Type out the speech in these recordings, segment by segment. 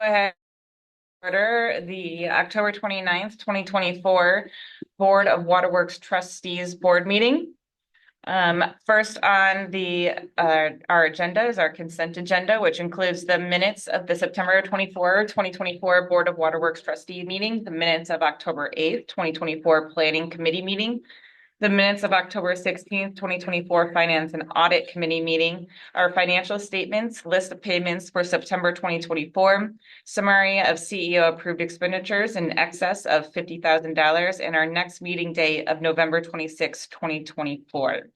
ahead. Order the October 29th, 2024 Board of Waterworks Trustees Board Meeting. First on our agenda is our consent agenda, which includes the minutes of the September 24, 2024 Board of Waterworks Trustee meeting, the minutes of October 8th, 2024 Planning Committee meeting, the minutes of October 16th, 2024 Finance and Audit Committee meeting, our financial statements, list of payments for September 2024, summary of CEO approved expenditures in excess of $50,000, and our next meeting date of November 26, 2024.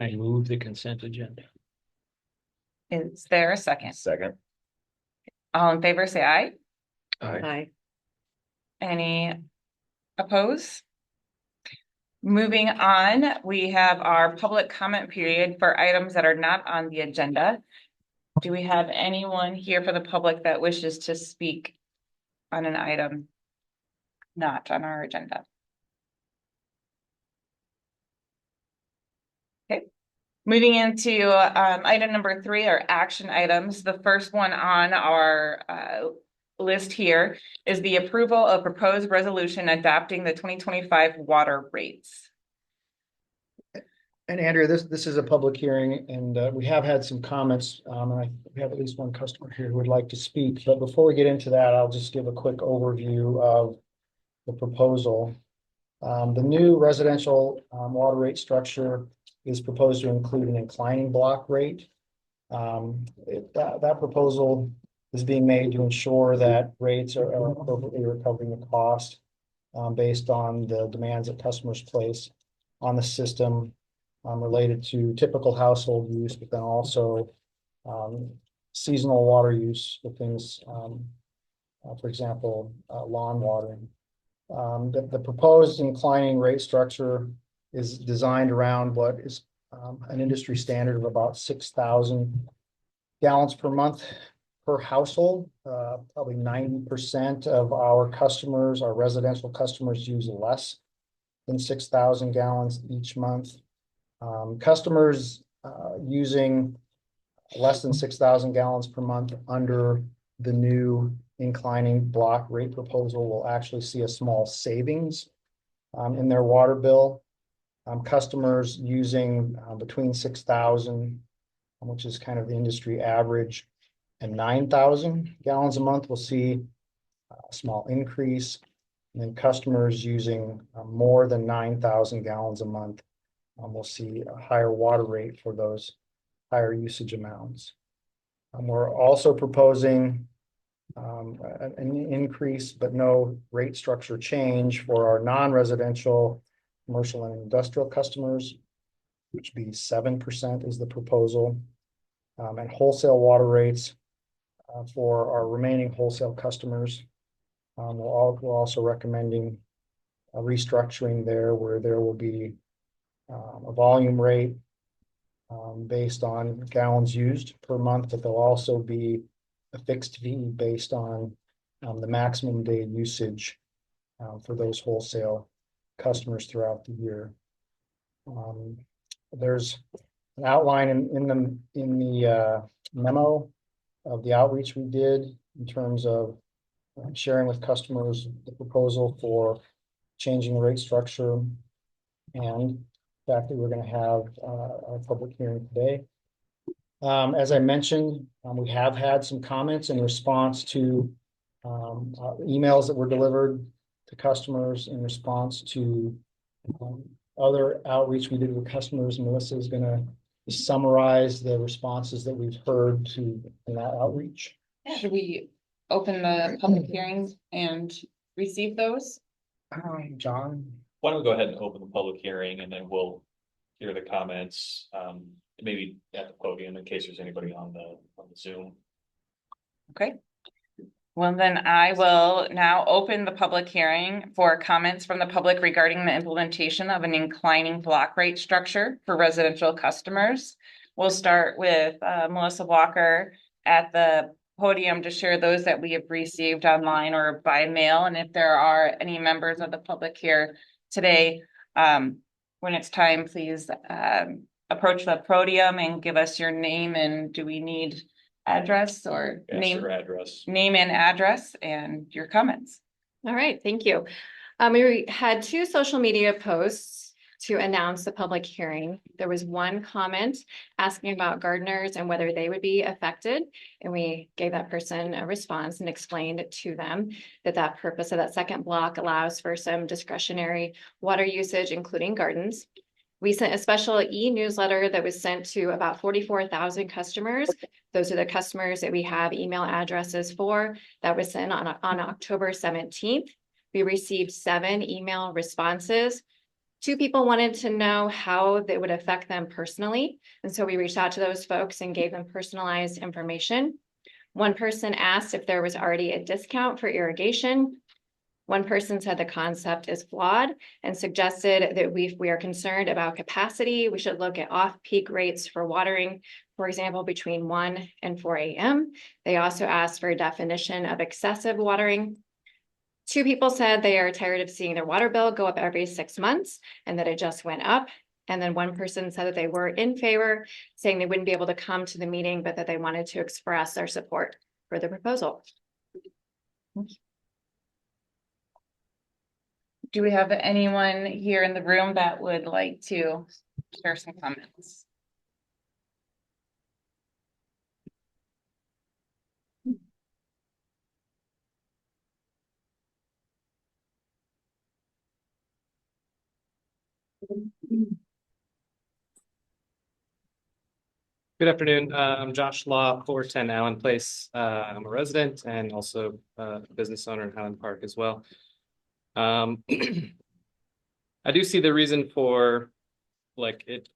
I move the consent agenda. Is there a second? Second. All in favor, say aye. Aye. Any opposed? Moving on, we have our public comment period for items that are not on the agenda. Do we have anyone here for the public that wishes to speak on an item not on our agenda? Okay. Moving into item number 3, our action items. The first one on our list here is the approval of proposed resolution adopting the 2025 water rates. And Andrea, this is a public hearing, and we have had some comments. And we have at least one customer here who would like to speak. But before we get into that, I'll just give a quick overview of the proposal. The new residential water rate structure is proposed to include an inclining block rate. That proposal is being made to ensure that rates are appropriately recovering the cost based on the demands that customers place on the system related to typical household use, but then also seasonal water use for things, for example, lawn watering. The proposed inclining rate structure is designed around what is an industry standard of about 6,000 gallons per month per household. Probably 90% of our customers, our residential customers, use less than 6,000 gallons each month. Customers using less than 6,000 gallons per month under the new inclining block rate proposal will actually see a small savings in their water bill. Customers using between 6,000, which is kind of the industry average, and 9,000 gallons a month will see a small increase. And then customers using more than 9,000 gallons a month will see a higher water rate for those higher usage amounts. We're also proposing an increase, but no rate structure change for our non-residential, commercial, and industrial customers, which would be 7% is the proposal. And wholesale water rates for our remaining wholesale customers. We're also recommending a restructuring there where there will be a volume rate based on gallons used per month, but there'll also be a fixed fee based on the maximum day usage for those wholesale customers throughout the year. There's an outline in the memo of the outreach we did in terms of sharing with customers the proposal for changing the rate structure and the fact that we're going to have a public hearing today. As I mentioned, we have had some comments in response to emails that were delivered to customers in response to other outreach we did with customers. Melissa is going to summarize the responses that we've heard in that outreach. Should we open the public hearings and receive those? John? Why don't we go ahead and open the public hearing and then we'll hear the comments, maybe at the podium in case there's anybody on the Zoom. Okay. Well, then I will now open the public hearing for comments from the public regarding the implementation of an inclining block rate structure for residential customers. We'll start with Melissa Walker at the podium to share those that we have received online or by mail. And if there are any members of the public here today, when it's time, please approach the podium and give us your name. And do we need address or Yes, name, or address. name and address and your comments. All right, thank you. We had 2 social media posts to announce the public hearing. There was one comment asking about gardeners and whether they would be affected. And we gave that person a response and explained to them that that purpose of that second block allows for some discretionary water usage, including gardens. We sent a special e-newsletter that was sent to about 44,000 customers. Those are the customers that we have email addresses for. That was sent on October 17th. We received 7 email responses. 2 people wanted to know how they would affect them personally. And so we reached out to those folks and gave them personalized information. One person asked if there was already a discount for irrigation. One person said the concept is flawed and suggested that if we are concerned about capacity, we should look at off-peak rates for watering, for example, between 1 and 4 a.m. They also asked for a definition of excessive watering. 2 people said they are tired of seeing their water bill go up every 6 months and that it just went up. And then one person said that they were in favor, saying they wouldn't be able to come to the meeting, but that they wanted to express their support for the proposal. Do we have anyone here in the room that would like to share some comments? Good afternoon. I'm Josh Law, 410 Allen Place. I'm a resident and also a business owner in Highland Park as well. I do see the reason for like it,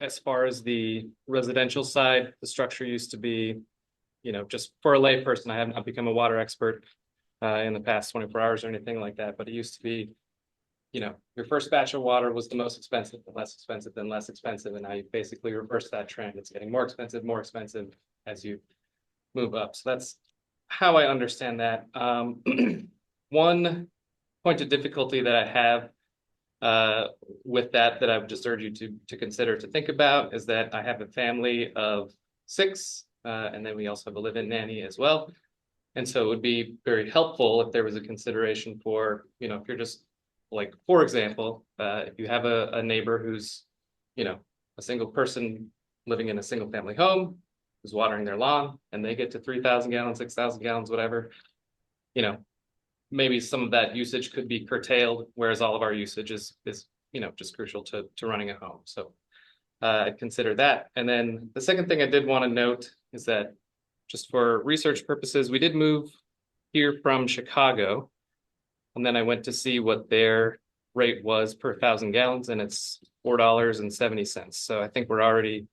as far as the residential side, the structure used to be, you know, just for a lay person. I have not become a water expert in the past 24 hours or anything like that, but it used to be, you know, your first batch of water was the most expensive, the less expensive, then less expensive. And now you basically reverse that trend. It's getting more expensive as you move up. So that's how I understand that. One point of difficulty that I have with that I would just urge you to consider, to think about, is that I have a family of 6, and then we also have a live-in nanny as well. And so it would be very helpful if there was a consideration for, you know, if you're just like, for example, if you have a neighbor who's, you know, a single person living in a single family home, who's watering their lawn, and they get to 3,000 gallons, 6,000 gallons, whatever, you know, maybe some of that usage could be curtailed, whereas all of our usage is, you know, just crucial to running a home. So I'd consider that. And then the second thing I did want to note is that just for research purposes, we did move here from Chicago. And then I went to see what their rate was per 1,000 gallons, and it's $4.70. So I think we're already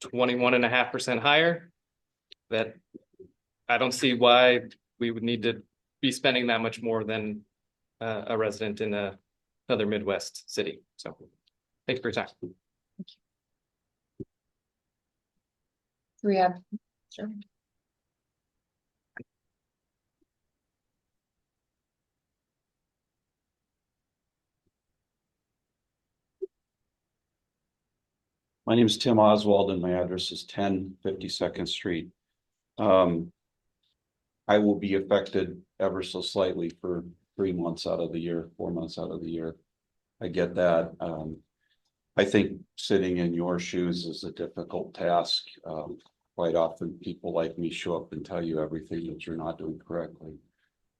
21.5% higher. That I don't see why we would need to be spending that much more than a resident in another Midwest city. So thanks for your time. We have, sure. My name is Tim Oswald and my address is 10 52nd Street. I will be affected ever so slightly for 3 months out of the year, 4 months out of the year. I get that. I think sitting in your shoes is a difficult task. Quite often people like me show up and tell you everything that you're not doing correctly.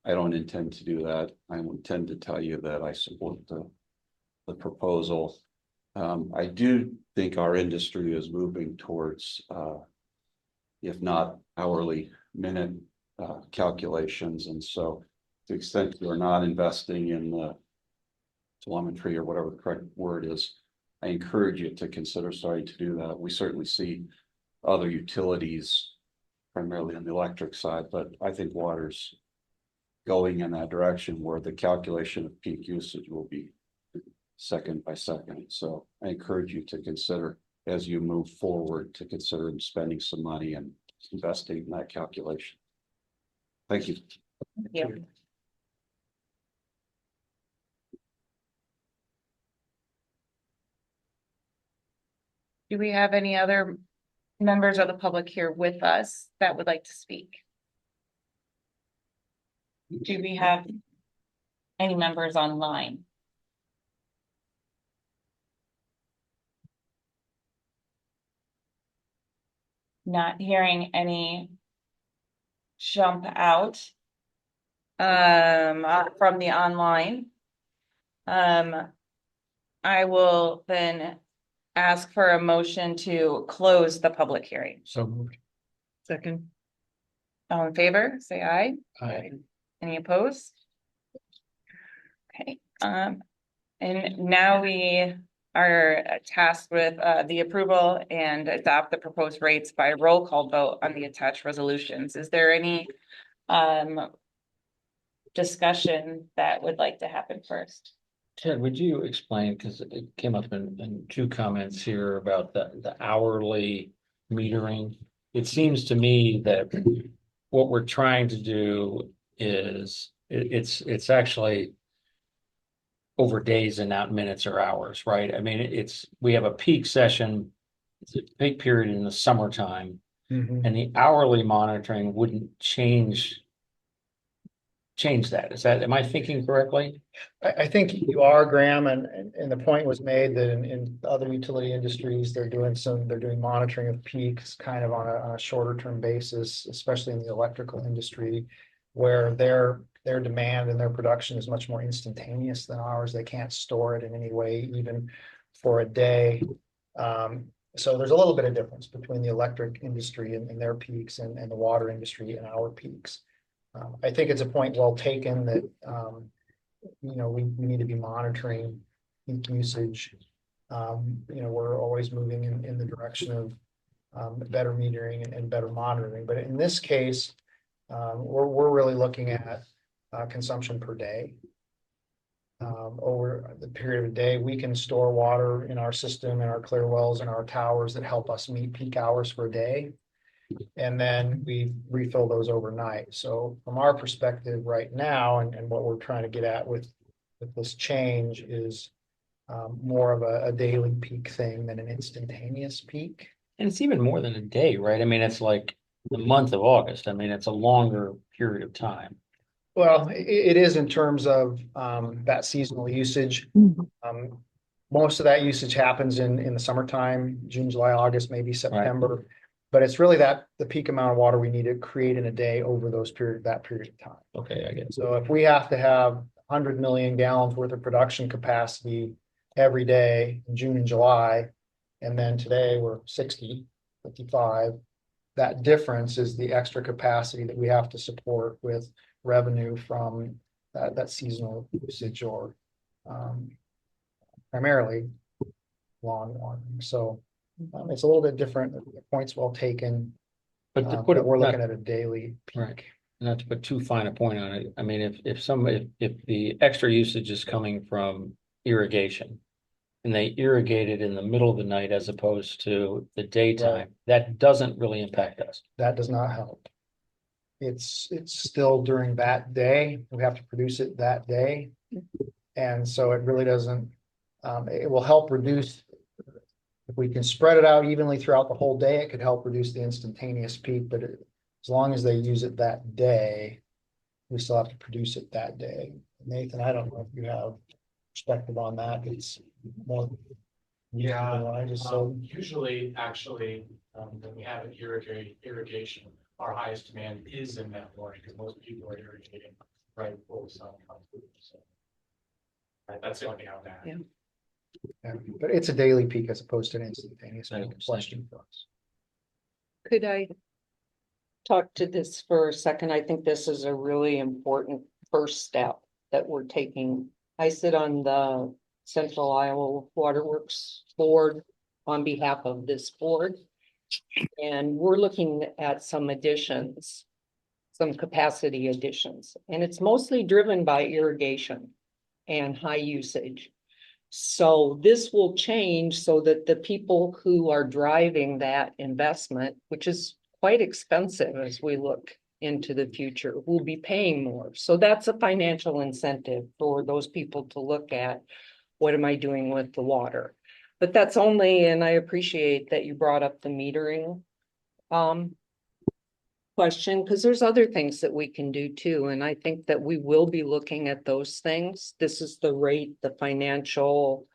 I don't intend to do that. I intend to tell you that I support the proposal. I do think our industry is moving towards, if not hourly, minute calculations. And so to the extent you're not investing in the telemetry or whatever the correct word is, I encourage you to consider starting to do that. We certainly see other utilities, primarily on the electric side, but I think water's going in that direction where the calculation of peak usage will be second by second. So I encourage you to consider, as you move forward, to consider spending some money and investing in that calculation. Thank you. Thank you. Do we have any other members of the public here with us that would like to speak? Do we have any members online? Not hearing any jump out from the online. I will then ask for a motion to close the public hearing. So moved. Second. All in favor, say aye. Aye. Any opposed? Okay, and now we are tasked with the approval and adopt the proposed rates by roll call vote on the attached resolutions. Is there any discussion that would like to happen first? Ted, would you explain, because it came up in two comments here about the hourly metering. It seems to me that what we're trying to do is, it's actually over days and not minutes or hours, right? I mean, we have a peak session, it's a peak period in the summertime, and the hourly monitoring wouldn't change that. Am I thinking correctly? I think you are, Graham, and the point was made that in other utility industries, they're doing monitoring of peaks kind of on a shorter term basis, especially in the electrical industry, where their demand and their production is much more instantaneous than ours. They can't store it in any way, even for a day. So there's a little bit of difference between the electric industry and their peaks and the water industry and our peaks. I think it's a point well taken that, we need to be monitoring peak usage. We're always moving in the direction of better metering and better monitoring. But in this case, we're really looking at consumption per day. Over the period of a day, we can store water in our system, in our clear wells, and our towers that help us meet peak hours for a day. And then we refill those overnight. So from our perspective right now, and what we're trying to get at with this change is more of a daily peak thing than an instantaneous peak. And it's even more than a day, right? I mean, it's like the month of August. I mean, it's a longer period of time. Well, it is in terms of that seasonal usage. Most of that usage happens in the summertime, June, July, August, maybe September. Right. But it's really the peak amount of water we need to create in a day over that period of time. Okay, I get it. So if we have to have 100 million gallons worth of production capacity every day in June and July, and then today we're 55, that difference is the extra capacity that we have to support with revenue from that seasonal usage or primarily lawn watering. So it's a little bit different. The point's well taken. But to put it, we're looking at a daily peak. Right. Not to put too fine a point on it. I mean, if the extra usage is coming from irrigation and they irrigate it in the middle of the night as opposed to the daytime, right, that doesn't really impact us. That does not help. It's still during that day. We have to produce it that day. And so it really doesn't, it will help reduce. If we can spread it out evenly throughout the whole day, it could help reduce the instantaneous peak, but as long as they use it that day, we still have to produce it that day. Nathan, I don't know if you have perspective on that. It's more. Yeah, I just said. Usually, actually, when we have an irrigation, our highest demand is in that morning because most people are irrigating right before the sun comes through. So that's the only thing I would add. Yeah. Yeah, but it's a daily peak as opposed to an instantaneous question for us. Could I talk to this for a second? I think this is a really important first step that we're taking. I sit on the Central Iowa Waterworks Board on behalf of this board. And we're looking at some additions, some capacity additions, and it's mostly driven by irrigation and high usage. So this will change so that the people who are driving that investment, which is quite expensive as we look into the future, will be paying more. So that's a financial incentive for those people to look at, what am I doing with the water? But that's only, and I appreciate that you brought up the metering. Question, because there's other things that we can do too, and I think that we will be looking at those things. This is the rate, the financial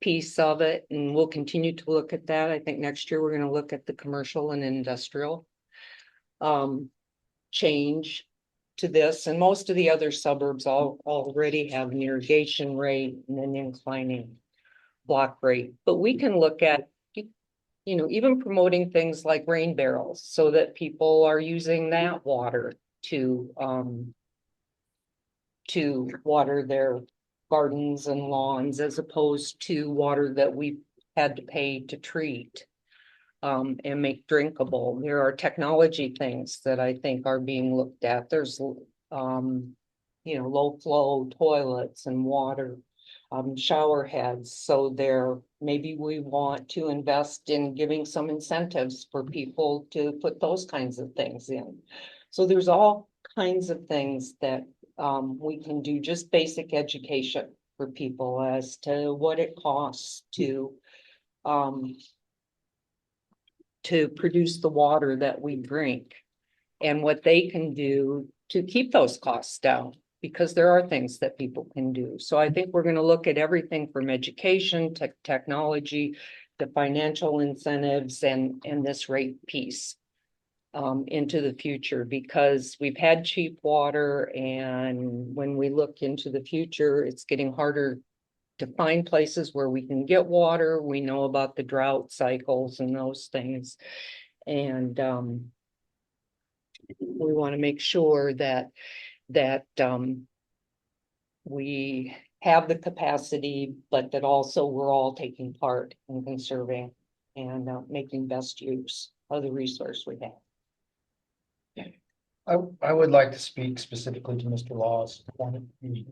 piece of it, and we'll continue to look at that. I think next year we're gonna look at the commercial and industrial change to this, and most of the other suburbs already have an irrigation rate and an inclining block rate, but we can look at even promoting things like rain barrels so that people are using that water to water their gardens and lawns as opposed to water that we had to pay to treat and make drinkable. There are technology things that I think are being looked at. There's low flow toilets and water shower heads. So maybe we want to invest in giving some incentives for people to put those kinds of things in. So there's all kinds of things that we can do, just basic education for people as to what it costs to produce the water that we drink and what they can do to keep those costs down, because there are things that people can do. So I think we're going to look at everything from education to technology, to financial incentives and this rate piece into the future, because we've had cheap water, and when we look into the future, it's getting harder to find places where we can get water. We know about the drought cycles and those things. And we want to make sure that we have the capacity, but that also we're all taking part in conserving and making best use of the resource we have. I would like to speak specifically to Mr. Law's point. He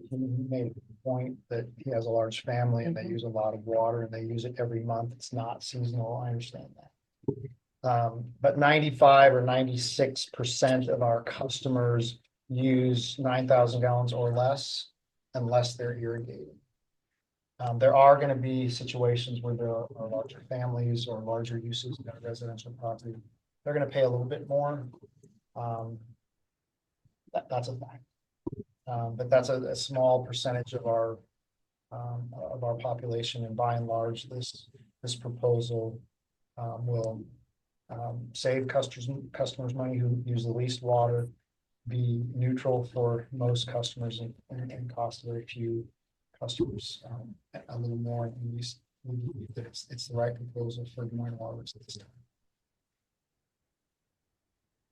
made a point that he has a large family and they use a lot of water and they use it every month. It's not seasonal. I understand that. But 95 or 96% of our customers use 9,000 gallons or less unless they're irrigated. There are going to be situations where there are larger families or larger uses in a residential property. They're going to pay a little bit more. That's a fact. But that's a small percentage of our population, and by and large, this proposal will save customers money who use the least water, be neutral for most customers, and cost very few customers a little more. And we believe that it's the right proposal for Des Moines Waterworks at this time.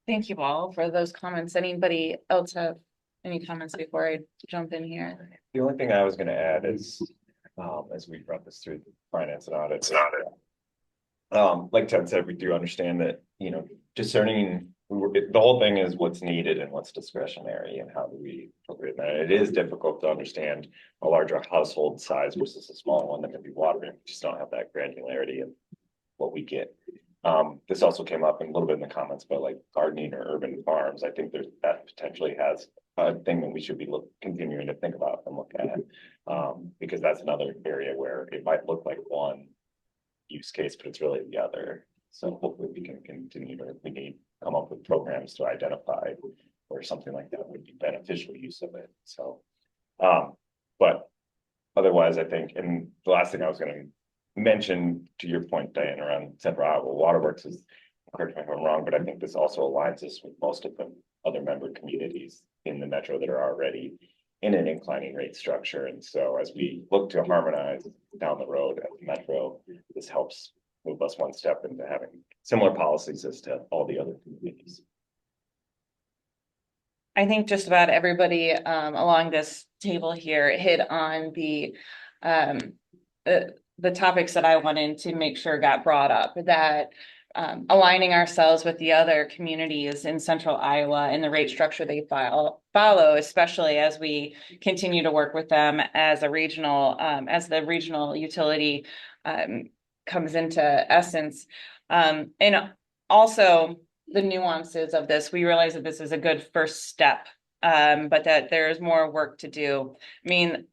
Thank you all for those comments. Anybody else have any comments before I jump in here? The only thing I was gonna add is, as we brought this through finance and audit. Like Ted said, we do understand that, discerning, the whole thing is what's needed and what's discretionary and how do we appropriate that. It is difficult to understand a larger household size versus a smaller one that can be watering. We just don't have that granularity of what we get. This also came up in a little bit in the comments about like gardening or urban farms. I think that potentially has a thing that we should be continuing to think about and look at, because that's another area where it might look like one use case, but it's really the other. So hopefully we can continue to come up with programs to identify where something like that would be beneficial use of it. So, but otherwise, I think, and the last thing I was going to mention to your point, Diane, around Central Iowa Waterworks is, correct me if I'm wrong, but I think this also aligns us with most of the other member communities in the metro that are already in an inclining rate structure. And so as we look to harmonize down the road at the metro, this helps move us one step into having similar policies as to all the other communities. I think just about everybody along this table here hit on the topics that I wanted to make sure got brought up, that aligning ourselves with the other communities in central Iowa and the rate structure they follow, especially as we continue to work with them as a regional, as the regional utility comes into essence. And also the nuances of this, we realize that this is a good first step, but that there's more work to do. I mean,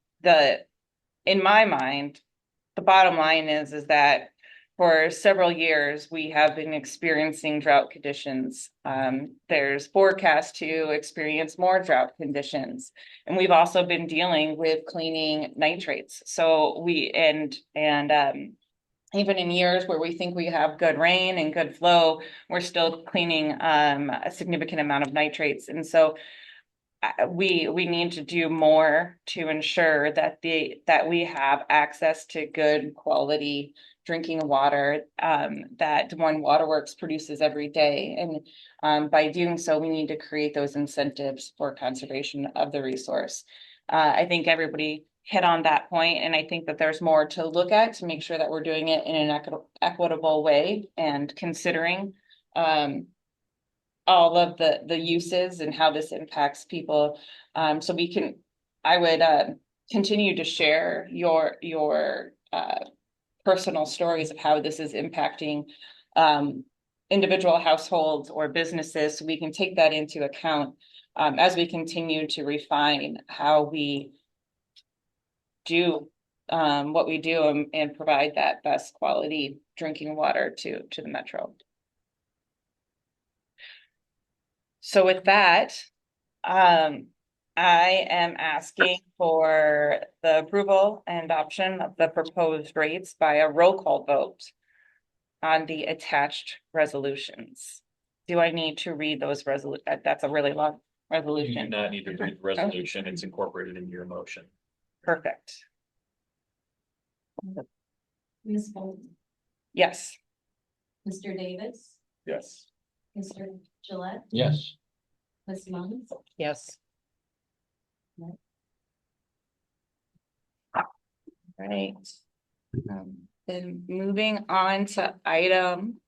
in my mind, the bottom line is that for several years, we have been experiencing drought conditions. There's forecast to experience more drought conditions. And we've also been dealing with cleaning nitrates. So even in years where we think we have good rain and good flow, we're still cleaning a significant amount of nitrates. And so we need to do more to ensure that we have access to good quality drinking water that Des Moines Waterworks produces every day. And by doing so, we need to create those incentives for conservation of the resource. I think everybody hit on that point, and I think that there's more to look at to make sure that we're doing it in an equitable way and considering all of the uses and how this impacts people. So I would continue to share your personal stories of how this is impacting individual households or businesses, so we can take that into account as we continue to refine how we do what we do and provide that best quality drinking water to the metro. So with that, I am asking for the approval and adoption of the proposed rates by a roll call vote on the attached resolutions. Do I need to read those that's a really long You do resolution. not need to read the resolution. It's incorporated into your motion. Perfect. Ms. Bolton, Yes. Mr. Davis, Yes. Mr. Gillette, Yes. Ms. Moines, Yes. Right. Then moving on to item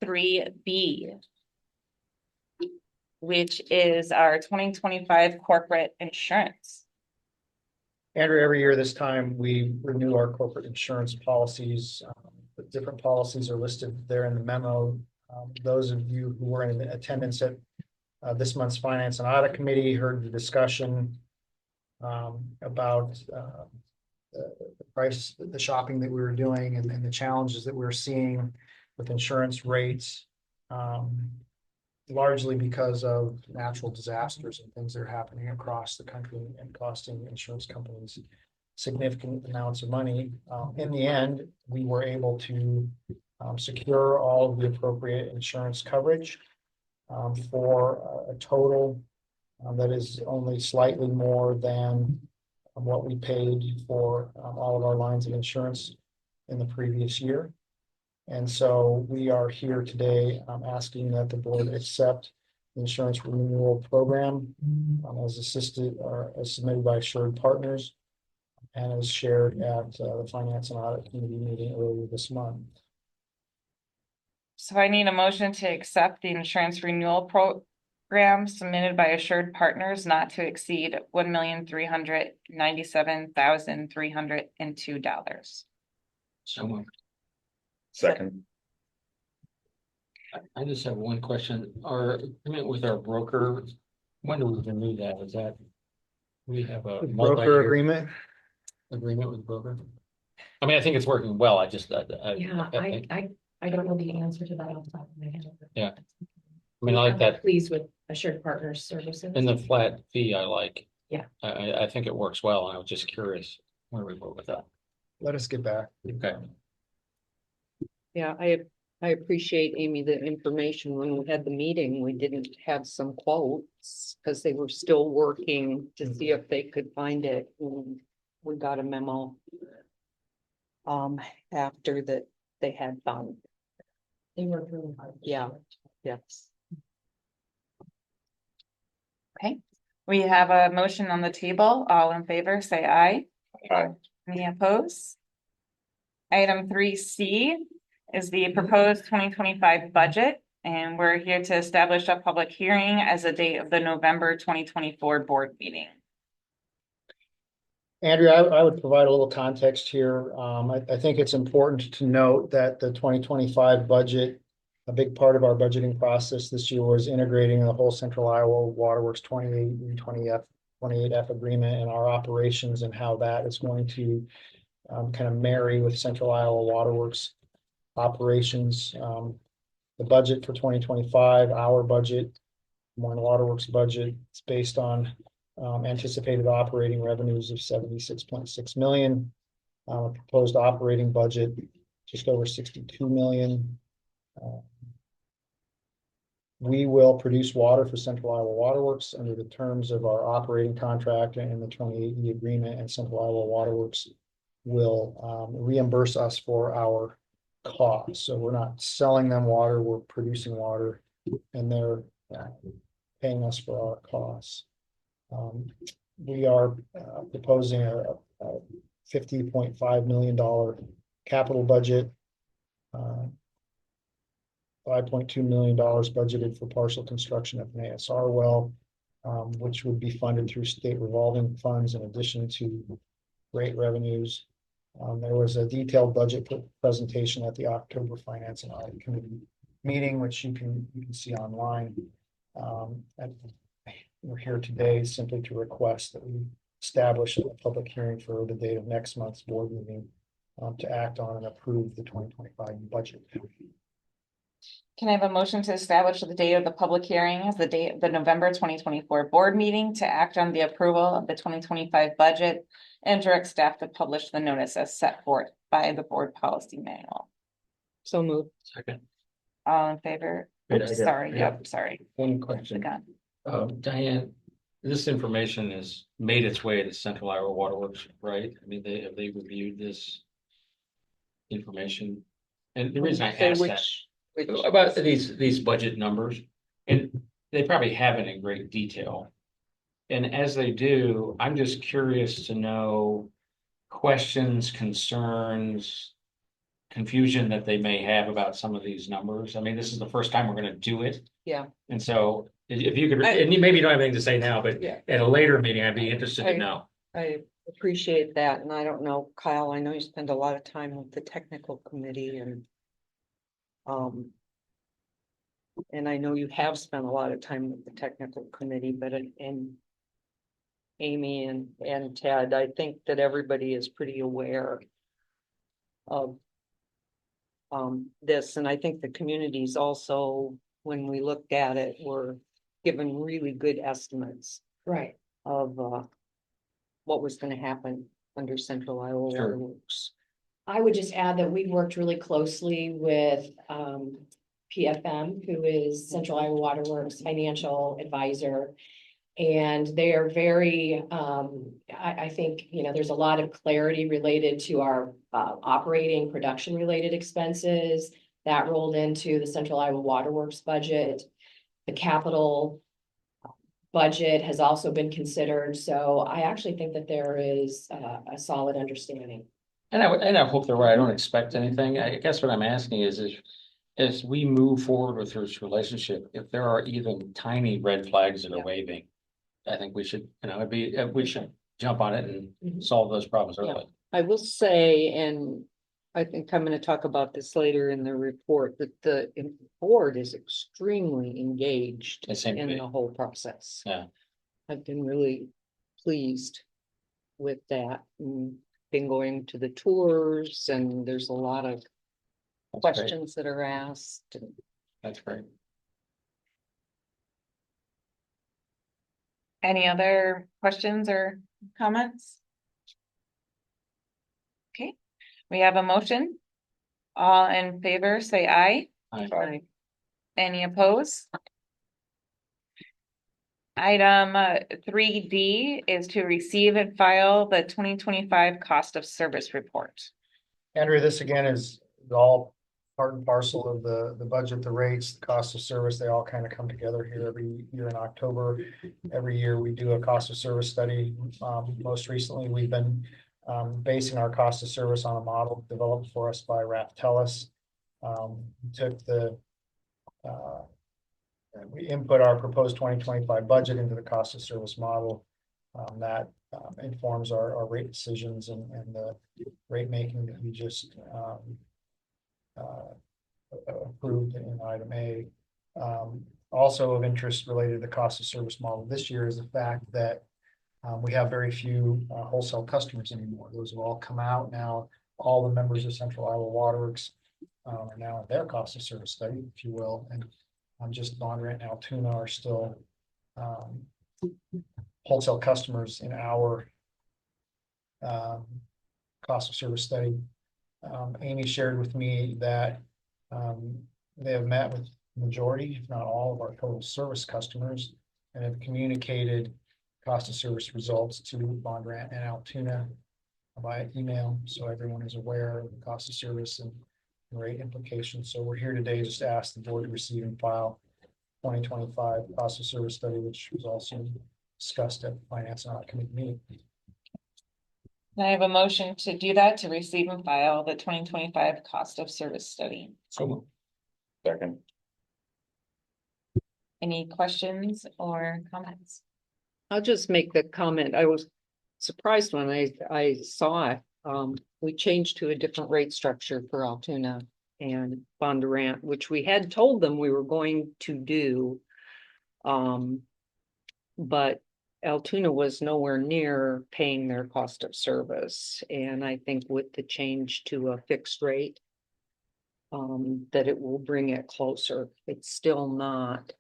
3B, which is our 2025 corporate insurance. Andrew, every year this time, we renew our corporate insurance policies. The different policies are listed there in the memo. Those of you who were in attendance at this month's Finance and Audit Committee heard the discussion about the price, the shopping that we were doing and the challenges that we were seeing with insurance rates, largely because of natural disasters and things that are happening across the country and costing insurance companies significant amounts of money. In the end, we were able to secure all of the appropriate insurance coverage for a total that is only slightly more than what we paid for all of our lines of insurance in the previous year. And so we are here today asking that the board accept the insurance renewal program as assisted or as submitted by Assured Partners and as shared at the Finance and Audit Committee meeting earlier this month. So I need a motion to accept the insurance renewal program submitted by Assured Partners not to exceed $1,397,302. So moved. Second. I just have one question. Our agreement with our broker, when do we renew that? Is that? We have a The broker multi-year agreement. agreement with broker? I mean, I think it's working well. I just, yeah, I don't know the answer to that off the top of my head. Yeah. I mean, I like that Pleased with Assured Partners services. in the flat fee, I like. Yeah. I think it works well. I was just curious where we were with that. Let us get back. Okay. Yeah, I appreciate, Amy, the information. When we had the meeting, we didn't have some quotes because they were still working to see if they could find it. And we got a memo after that they had found. They work really hard. Yeah. Yes. Okay, we have a motion on the table. All in favor, say aye. Aye. Any opposed? Item 3C is the proposed 2025 budget, and we're here to establish a public hearing as a date of the November 2024 board meeting. Andrea, I would provide a little context here. I think it's important to note that the 2025 budget, a big part of our budgeting process this year was integrating the whole Central Iowa Waterworks 28 and 28F agreement and our operations and how that is going to kind of marry with Central Iowa Waterworks operations. The budget for 2025, our budget, Moines Waterworks budget, it's based on anticipated operating revenues of 76.6 million. Proposed operating budget just over 62 million. We will produce water for Central Iowa Waterworks under the terms of our operating contract and the 28E agreement, and Central Iowa Waterworks will reimburse us for our costs. So we're not selling them water, we're producing water, and they're paying us for our costs. We are proposing a $50.5 million capital budget. $5.2 million budgeted for partial construction of an ASR well, which would be funded through state revolving funds in addition to rate revenues. There was a detailed budget presentation at the October Finance and Audit Committee meeting, which you can see online. We're here today simply to request that we establish a public hearing for the date of next month's board meeting to act on and approve the 2025 budget. Can I have a motion to establish the date of the public hearing as the date of the November 2024 board meeting to act on the approval of the 2025 budget and direct staff to publish the notice as set forth by the board policy manual? So moved. Second. All in favor? Wait, Oops, I got- sorry, yeah. yep, sorry. One question. Again. Diane, this information has made its way to Central Iowa Waterworks, right? I mean, have they reviewed this information? And the reason I asked that about these budget numbers, and they probably have it in great detail. And as they do, I'm just curious to know questions, concerns, confusion that they may have about some of these numbers. I mean, this is the first time we're gonna do it. Yeah. And so if you could, and you maybe don't have anything to say now, but Yeah. at a later meeting, I'd be interested to Right. know. I appreciate that, and I don't know, Kyle, I know you spend a lot of time with the technical committee and I know you have spent a lot of time with the technical committee, but and Amy and Ted, I think that everybody is pretty aware of this, and I think the communities also, when we looked at it, were given really good estimates Right. of what was going to happen under Central Iowa Sure. Waterworks. I would just add that we worked really closely with PFM, who is Central Iowa Waterworks financial advisor. And they are very, I think, there's a lot of clarity related to our operating production related expenses that rolled into the Central Iowa Waterworks budget. The capital budget has also been considered. So I actually think that there is a solid understanding. And I hope they're right. I don't expect anything. I guess what I'm asking is as we move forward with this relationship, if there are even tiny red flags that are waving, I think we should, we should jump on it and solve those problems early. I will say, and I think I'm going to talk about this later in the report, that the board is extremely engaged It seemed to in be. the whole process. Yeah. I've been really pleased with that. Been going to the tours, and there's a lot of That's great. questions that are asked. That's great. Any other questions or comments? Okay, we have a motion. All in favor, say aye. Aye. Any opposed? Item 3D is to receive and file the 2025 cost of service report. Andrea, this again is all part and parcel of the budget, the rates, the cost of service. They all kind of come together here every year in October. Every year we do a cost of service study. Most recently, we've been basing our cost of service on a model developed for us by Raftellus. We input our proposed 2025 budget into the cost of service model. That informs our rate decisions and the rate making that we just approved in item A. Also of interest related to the cost of service model this year is the fact that We have very few wholesale customers anymore. Those have all come out now. All the members of Central Iowa Waterworks are now in their cost of service study, if you will, and just Bondurant and Altoona are still wholesale customers in our cost of service study. Amy shared with me that they have met with the majority, if not all, of our total service customers and have communicated cost of service results to Bondurant and Altoona via email, so everyone is aware of the cost of service and rate implications. So we're here today just to ask the board to receive and file 2025 cost of service study, which was also discussed at the Finance and Audit Committee meeting. Can I have a motion to do that, to receive and file the 2025 cost of service study? So. Second. Any questions or comments? I'll just make the comment. I was surprised when I saw it. We changed to a different rate structure for Altoona and Bondurant, which we had told them we were going to do. But Altoona was nowhere near paying their cost of service. And I think with the change to a fixed rate, that it will bring it closer. It's still not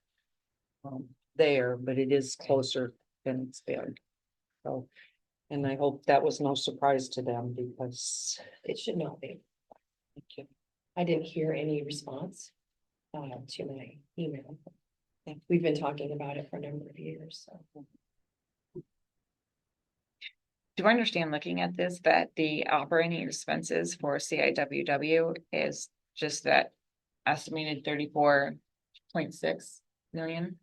there, but it is closer than it's been. So, and I hope that was no surprise to them because It should not be. thank you. I didn't hear any response to my email. We've been talking about it for a number of years, so. Do I understand, looking at this, that the operating expenses for CIWW is just that estimated 34.6 million?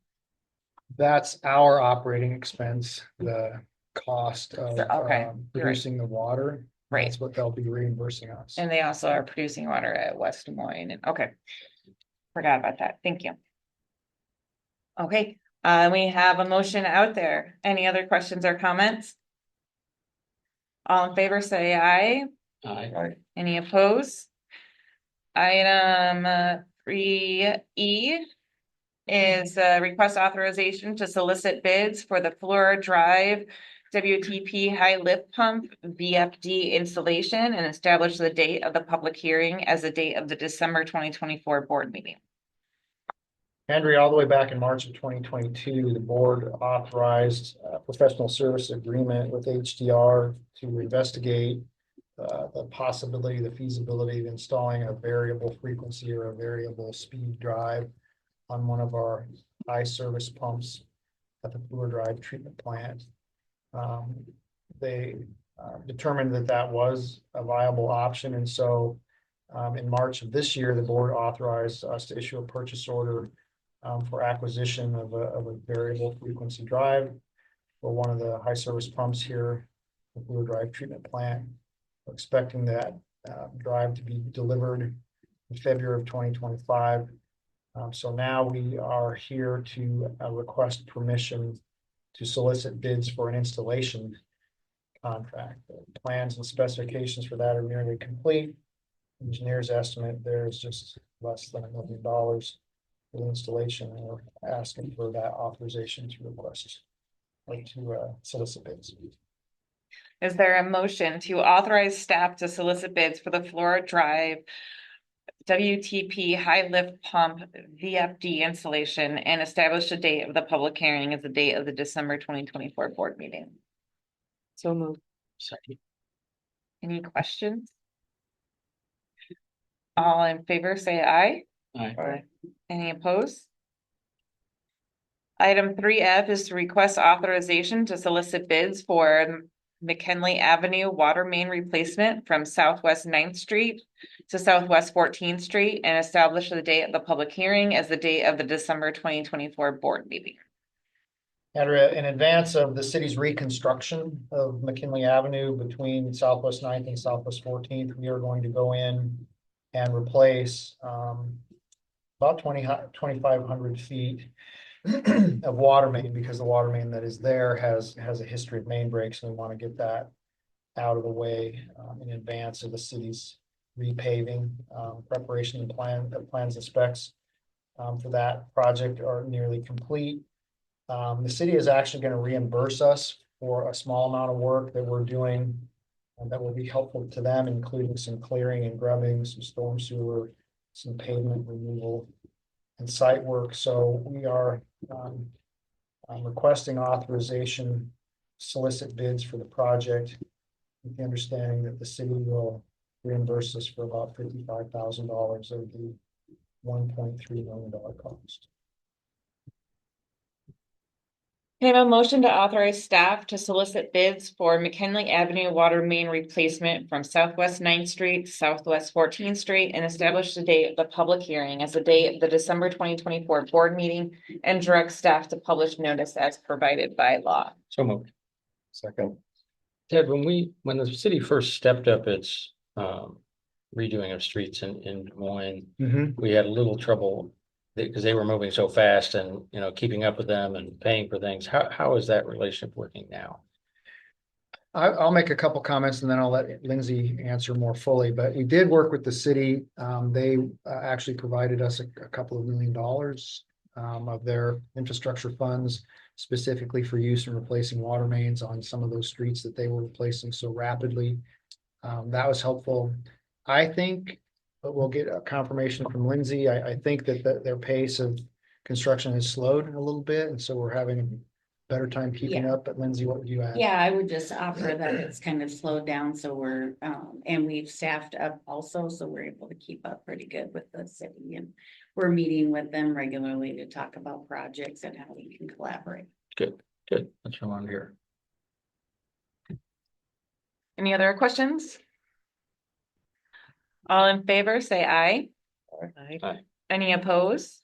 That's our operating expense, the cost of Okay, you're producing the water. Right. That's what they'll be reimbursing us. And they also are producing water at West Des Moines. And okay. Forgot about that. Thank you. Okay, we have a motion out there. Any other questions or comments? All in favor, say aye. Aye. Any opposed? Item 3E is request authorization to solicit bids for the Flora Drive WTP high lift pump VFD installation and establish the date of the public hearing as the date of the December 2024 board meeting. Andrea, all the way back in March of 2022, the board authorized a professional service agreement with HDR to investigate the possibility, the feasibility of installing a variable frequency or a variable speed drive on one of our high service pumps at the Flora Drive treatment plant. They determined that that was a viable option, and so in March of this year, the board authorized us to issue a purchase order for acquisition of a variable frequency drive for one of the high service pumps here at the Flora Drive treatment plant. We're expecting that drive to be delivered in February of 2025. So now we are here to request permission to solicit bids for an installation contract. The plans and specifications for that are nearly complete. Engineer's estimate there is just less than $1 million for the installation, and we're asking for that authorization to request or to solicit bids. Is there a motion to authorize staff to solicit bids for the Flora Drive WTP high lift pump VFD installation and establish the date of the public hearing as the date of the December 2024 board meeting? So moved. Second. Any questions? All in favor, say aye. Aye. Any opposed? Item 3F is to request authorization to solicit bids for McKinley Avenue water main replacement from Southwest 9th Street to Southwest 14th Street and establish the date of the public hearing as the date of the December 2024 board meeting. Andrea, in advance of the city's reconstruction of McKinley Avenue between Southwest 9th and Southwest 14th, we are going to go in and replace about 2,500 feet of water main, because the water main that is there has a history of main breaks, and we want to get that out of the way in advance of the city's repaving. Preparation and plans and specs for that project are nearly complete. The city is actually going to reimburse us for a small amount of work that we're doing. And that will be helpful to them, including some clearing and grubbing, some storm sewer, some pavement removal and site work. So we are requesting authorization, solicit bids for the project, with the understanding that the city will reimburse us for about $55,000 of the $1.3 million cost. I have a motion to authorize staff to solicit bids for McKinley Avenue water main replacement from Southwest 9th Street to Southwest 14th Street and establish the date of the public hearing as the date of the December 2024 board meeting and direct staff to publish notice as provided by law. So moved. Second. Ted, when the city first stepped up its redoing of streets in Des Moines, we had a little trouble because they were moving so fast and, you know, keeping up with them and paying for things. How is that relationship working now? I'll make a couple comments and then I'll let Lindsay answer more fully, but we did work with the city. They actually provided us a couple of $1 million of their infrastructure funds specifically for use in replacing water mains on some of those streets that they were replacing so rapidly. That was helpful. I think, but we'll get a confirmation from Lindsay. I think that their pace of construction has slowed a little bit, and so we're having a better time keeping up. But Lindsay, what would you add? Yeah, I would just offer that it's kind of slowed down, so we're, and we've staffed up also, so we're able to keep up pretty good with the city. And we're meeting with them regularly to talk about projects and how we can collaborate. Good. That's what I wanted to hear. Any other questions? All in favor, say aye. Aye. Any opposed?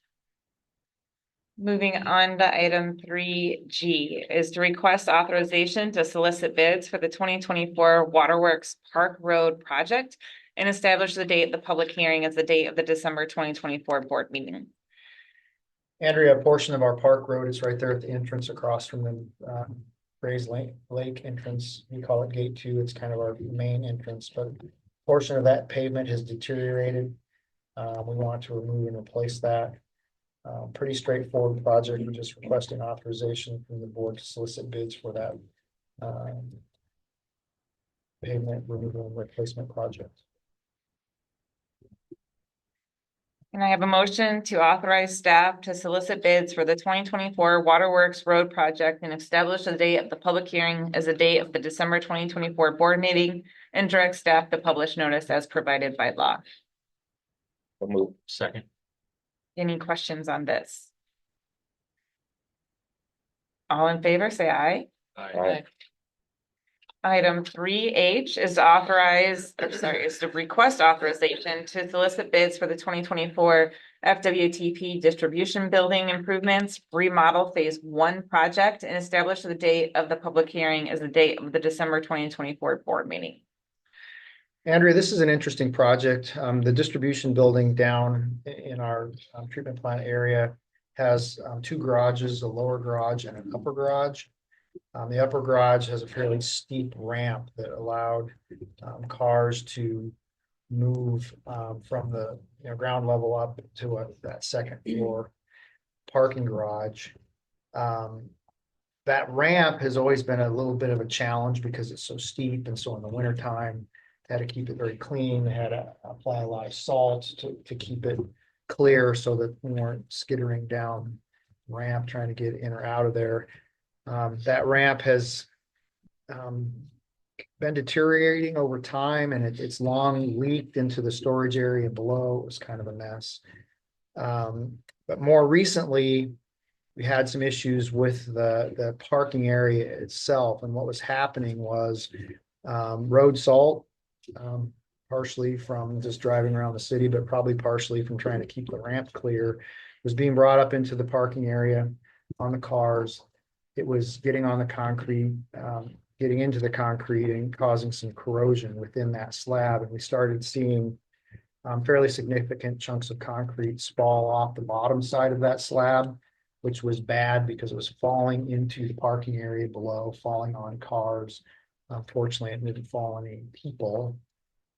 Moving on to item 3G is to request authorization to solicit bids for the 2024 Waterworks Park Road project and establish the date of the public hearing as the date of the December 2024 board meeting. Andrea, a portion of our park road is right there at the entrance across from the Grays Lake entrance. We call it Gate 2. It's kind of our main entrance, but a portion of that pavement has deteriorated. We want to remove and replace that. Pretty straightforward project. We're just requesting authorization from the board to solicit bids for that pavement removal and replacement project. Can I have a motion to authorize staff to solicit bids for the 2024 Waterworks Road project and establish the date of the public hearing as the date of the December 2024 board meeting and direct staff to publish notice as provided by law? We'll move. Second. Any questions on this? All in favor, say aye. Aye. Item 3H is to request authorization to solicit bids for the 2024 FWTP distribution building improvements remodel phase 1 project and establish the date of the public hearing as the date of the December 2024 board meeting. Andrea, this is an interesting project. The distribution building down in our treatment plant area has 2 garages, a lower garage and an upper garage. The upper garage has a fairly steep ramp that allowed cars to move from the ground level up to that second floor parking garage. That ramp has always been a little bit of a challenge because it's so steep, and so in the wintertime, had to keep it very clean. They had to apply a lot of salt to keep it clear so that we weren't skittering down ramp trying to get in or out of there. That ramp has been deteriorating over time, and it's long leaked into the storage area below. It was kind of a mess. But more recently, we had some issues with the parking area itself. And what was happening was road salt, partially from just driving around the city, but probably partially from trying to keep the ramp clear, was being brought up into the parking area on the cars. It was getting on the concrete, getting into the concrete and causing some corrosion within that slab. And we started seeing fairly significant chunks of concrete fall off the bottom side of that slab, which was bad because it was falling into the parking area below, falling on cars. Unfortunately, it didn't fall on any people.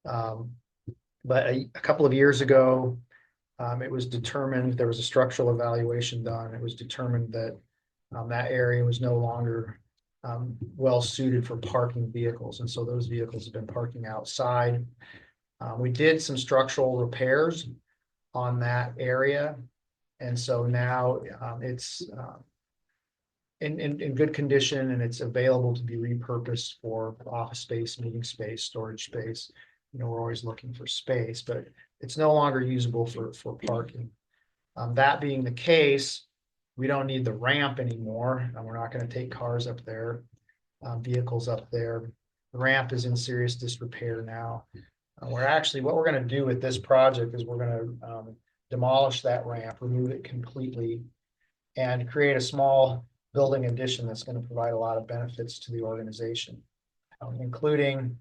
But a couple of years ago, it was determined, there was a structural evaluation done. It was determined that that area was no longer well suited for parking vehicles, and so those vehicles have been parking outside. We did some structural repairs on that area, and so now it's in good condition, and it's available to be repurposed for office space, meeting space, storage space. We're always looking for space, but it's no longer usable for parking. That being the case, we don't need the ramp anymore, and we're not going to take cars up there, vehicles up there. The ramp is in serious disrepair now. What we're going to do with this project is we're going to demolish that ramp, remove it completely, and create a small building addition that's going to provide a lot of benefits to the organization, including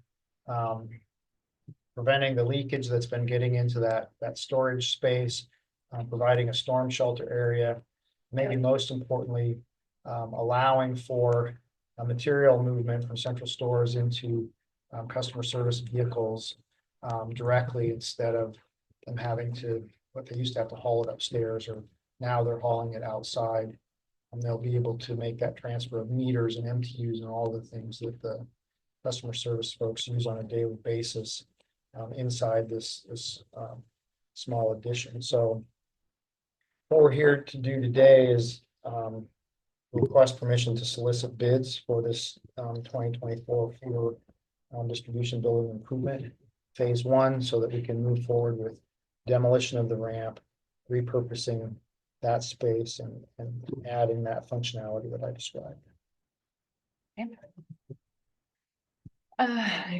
preventing the leakage that's been getting into that storage space, providing a storm shelter area, maybe most importantly, allowing for a material movement from central stores into customer service vehicles directly, instead of them having to, what they used to have to haul it upstairs, or now they're hauling it outside. And they'll be able to make that transfer of meters and MTUs and all the things that the customer service folks use on a daily basis inside this small addition. So what we're here to do today is request permission to solicit bids for this 2024 fuel distribution building improvement phase 1, so that we can move forward with demolition of the ramp, repurposing that space, and adding that functionality that I described.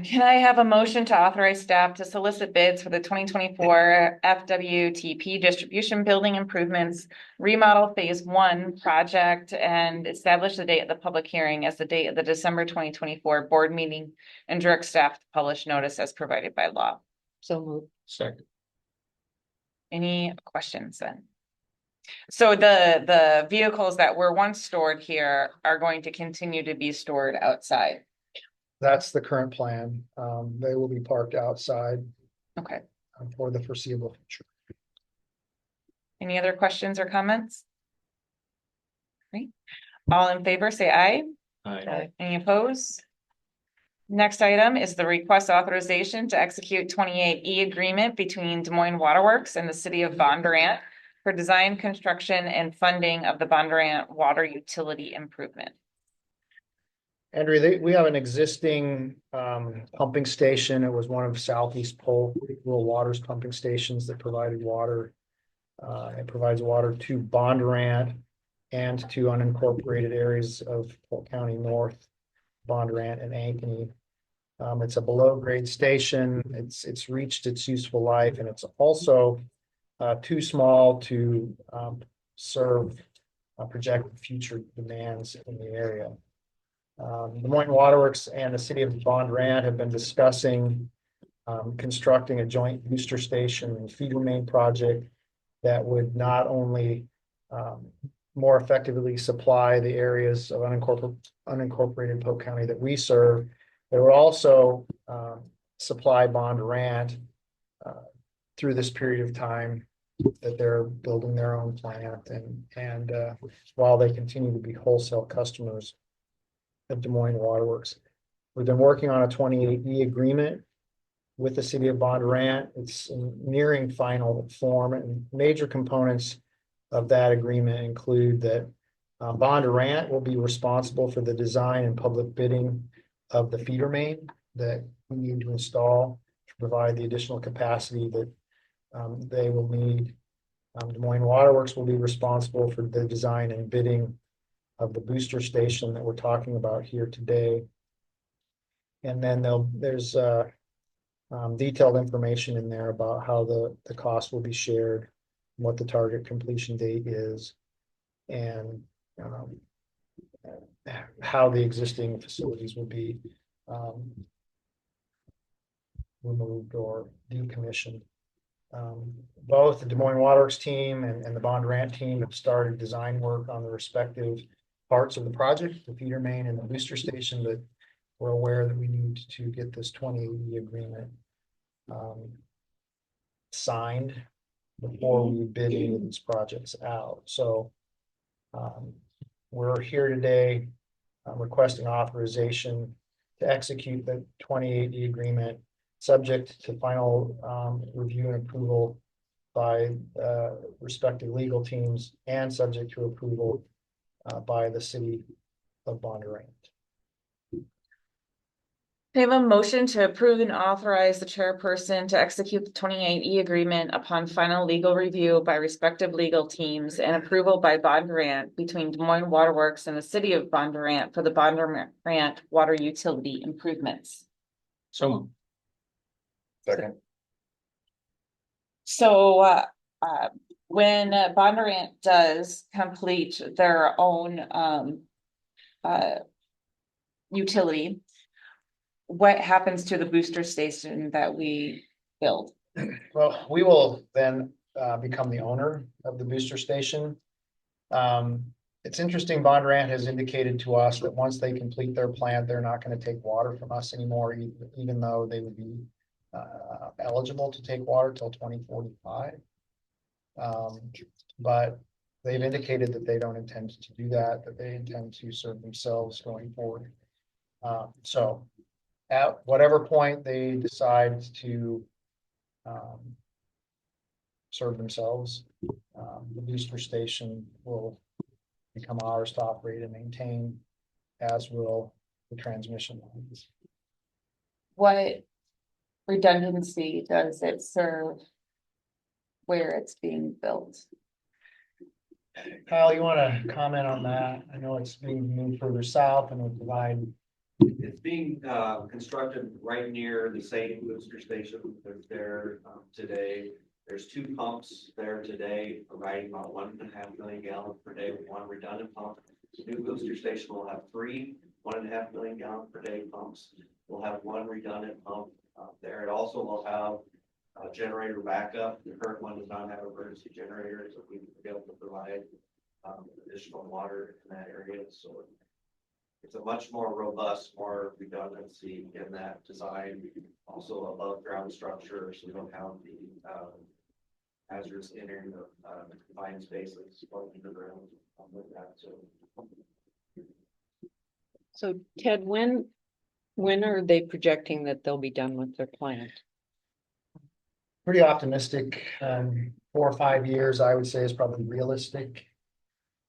Can I have a motion to authorize staff to solicit bids for the 2024 FWTP distribution building improvements remodel phase 1 project, and establish the date of the public hearing as the date of the December 2024 board meeting, and direct staff to publish notice as provided by law? So moved. Second. Any questions then? So the vehicles that were once stored here are going to continue to be stored outside. That's the current plan. They will be parked outside Okay. for the foreseeable future. Any other questions or comments? Great. All in favor, say aye. Aye. Any opposed? Next item is the request authorization to execute 28E agreement between Des Moines Waterworks and the city of Bondurant for design, construction, and funding of the Bondurant water utility improvement. Andrea, we have an existing pumping station. It was one of Southeast Polk Rural Water's pumping stations that provided water. It provides water to Bondurant and to unincorporated areas of Polk County North, Bondurant and Ankeny. It's a below grade station. It's reached its useful life, and it's also too small to serve projected future demands in the area. Des Moines Waterworks and the city of Bondurant have been discussing constructing a joint booster station and feeder main project that would not only more effectively supply the areas of unincorporated Polk County that we serve, but would also supply Bondurant through this period of time that they're building their own plant, and while they continue to be wholesale customers of Des Moines Waterworks. We've been working on a 28E agreement with the city of Bondurant. It's nearing final form, and major components of that agreement include that Bondurant will be responsible for the design and public bidding of the feeder main that we need to install to provide the additional capacity that they will need. Des Moines Waterworks will be responsible for the design and bidding of the booster station that we're talking about here today. And then there's detailed information in there about how the cost will be shared, what the target completion date is, and how the existing facilities will be removed or decommissioned. Both the Des Moines Waterworks team and the Bondurant team have started design work on the respective parts of the project, the feeder main and the booster station, but we're aware that we need to get this 28E agreement signed before we bid any of these projects out. So we're here today requesting authorization to execute the 2080 agreement, subject to final review and approval by respective legal teams and subject to approval by the city of Bondurant. We have a motion to approve and authorize the chairperson to execute the 28E agreement upon final legal review by respective legal teams and approval by Bondurant between Des Moines Waterworks and the city of Bondurant for the Bondurant water utility improvements. So Second. So when Bondurant does complete their own utility, what happens to the booster station that we build? Well, we will then become the owner of the booster station. It's interesting, Bondurant has indicated to us that once they complete their plant, they're not going to take water from us anymore, even though they would be eligible to take water till 2045. But they've indicated that they don't intend to do that, that they intend to serve themselves going forward. So at whatever point they decide to serve themselves, the booster station will become ours to operate and maintain, as will the transmission lines. What redundancy does it serve where it's being built? Kyle, you want to comment on that? I know it's being moved further south and will provide. It's being constructed right near the same booster station that's there today. There's 2 pumps there today, providing about 1.5 million gallons per day with 1 redundant pump. The new booster station will have 3 1.5 million gallon per day pumps. We'll have 1 redundant pump there. It also will have generator backup. The current one does not have emergency generators, so we will be able to provide additional water in that area. So it's a much more robust, more redundancy in that design. Also above ground structure, so we don't have the hazardous entering the confined spaces floating underground with that. So Ted, when are they projecting that they'll be done with their plant? Pretty optimistic. 4 or 5 years, I would say, is probably realistic.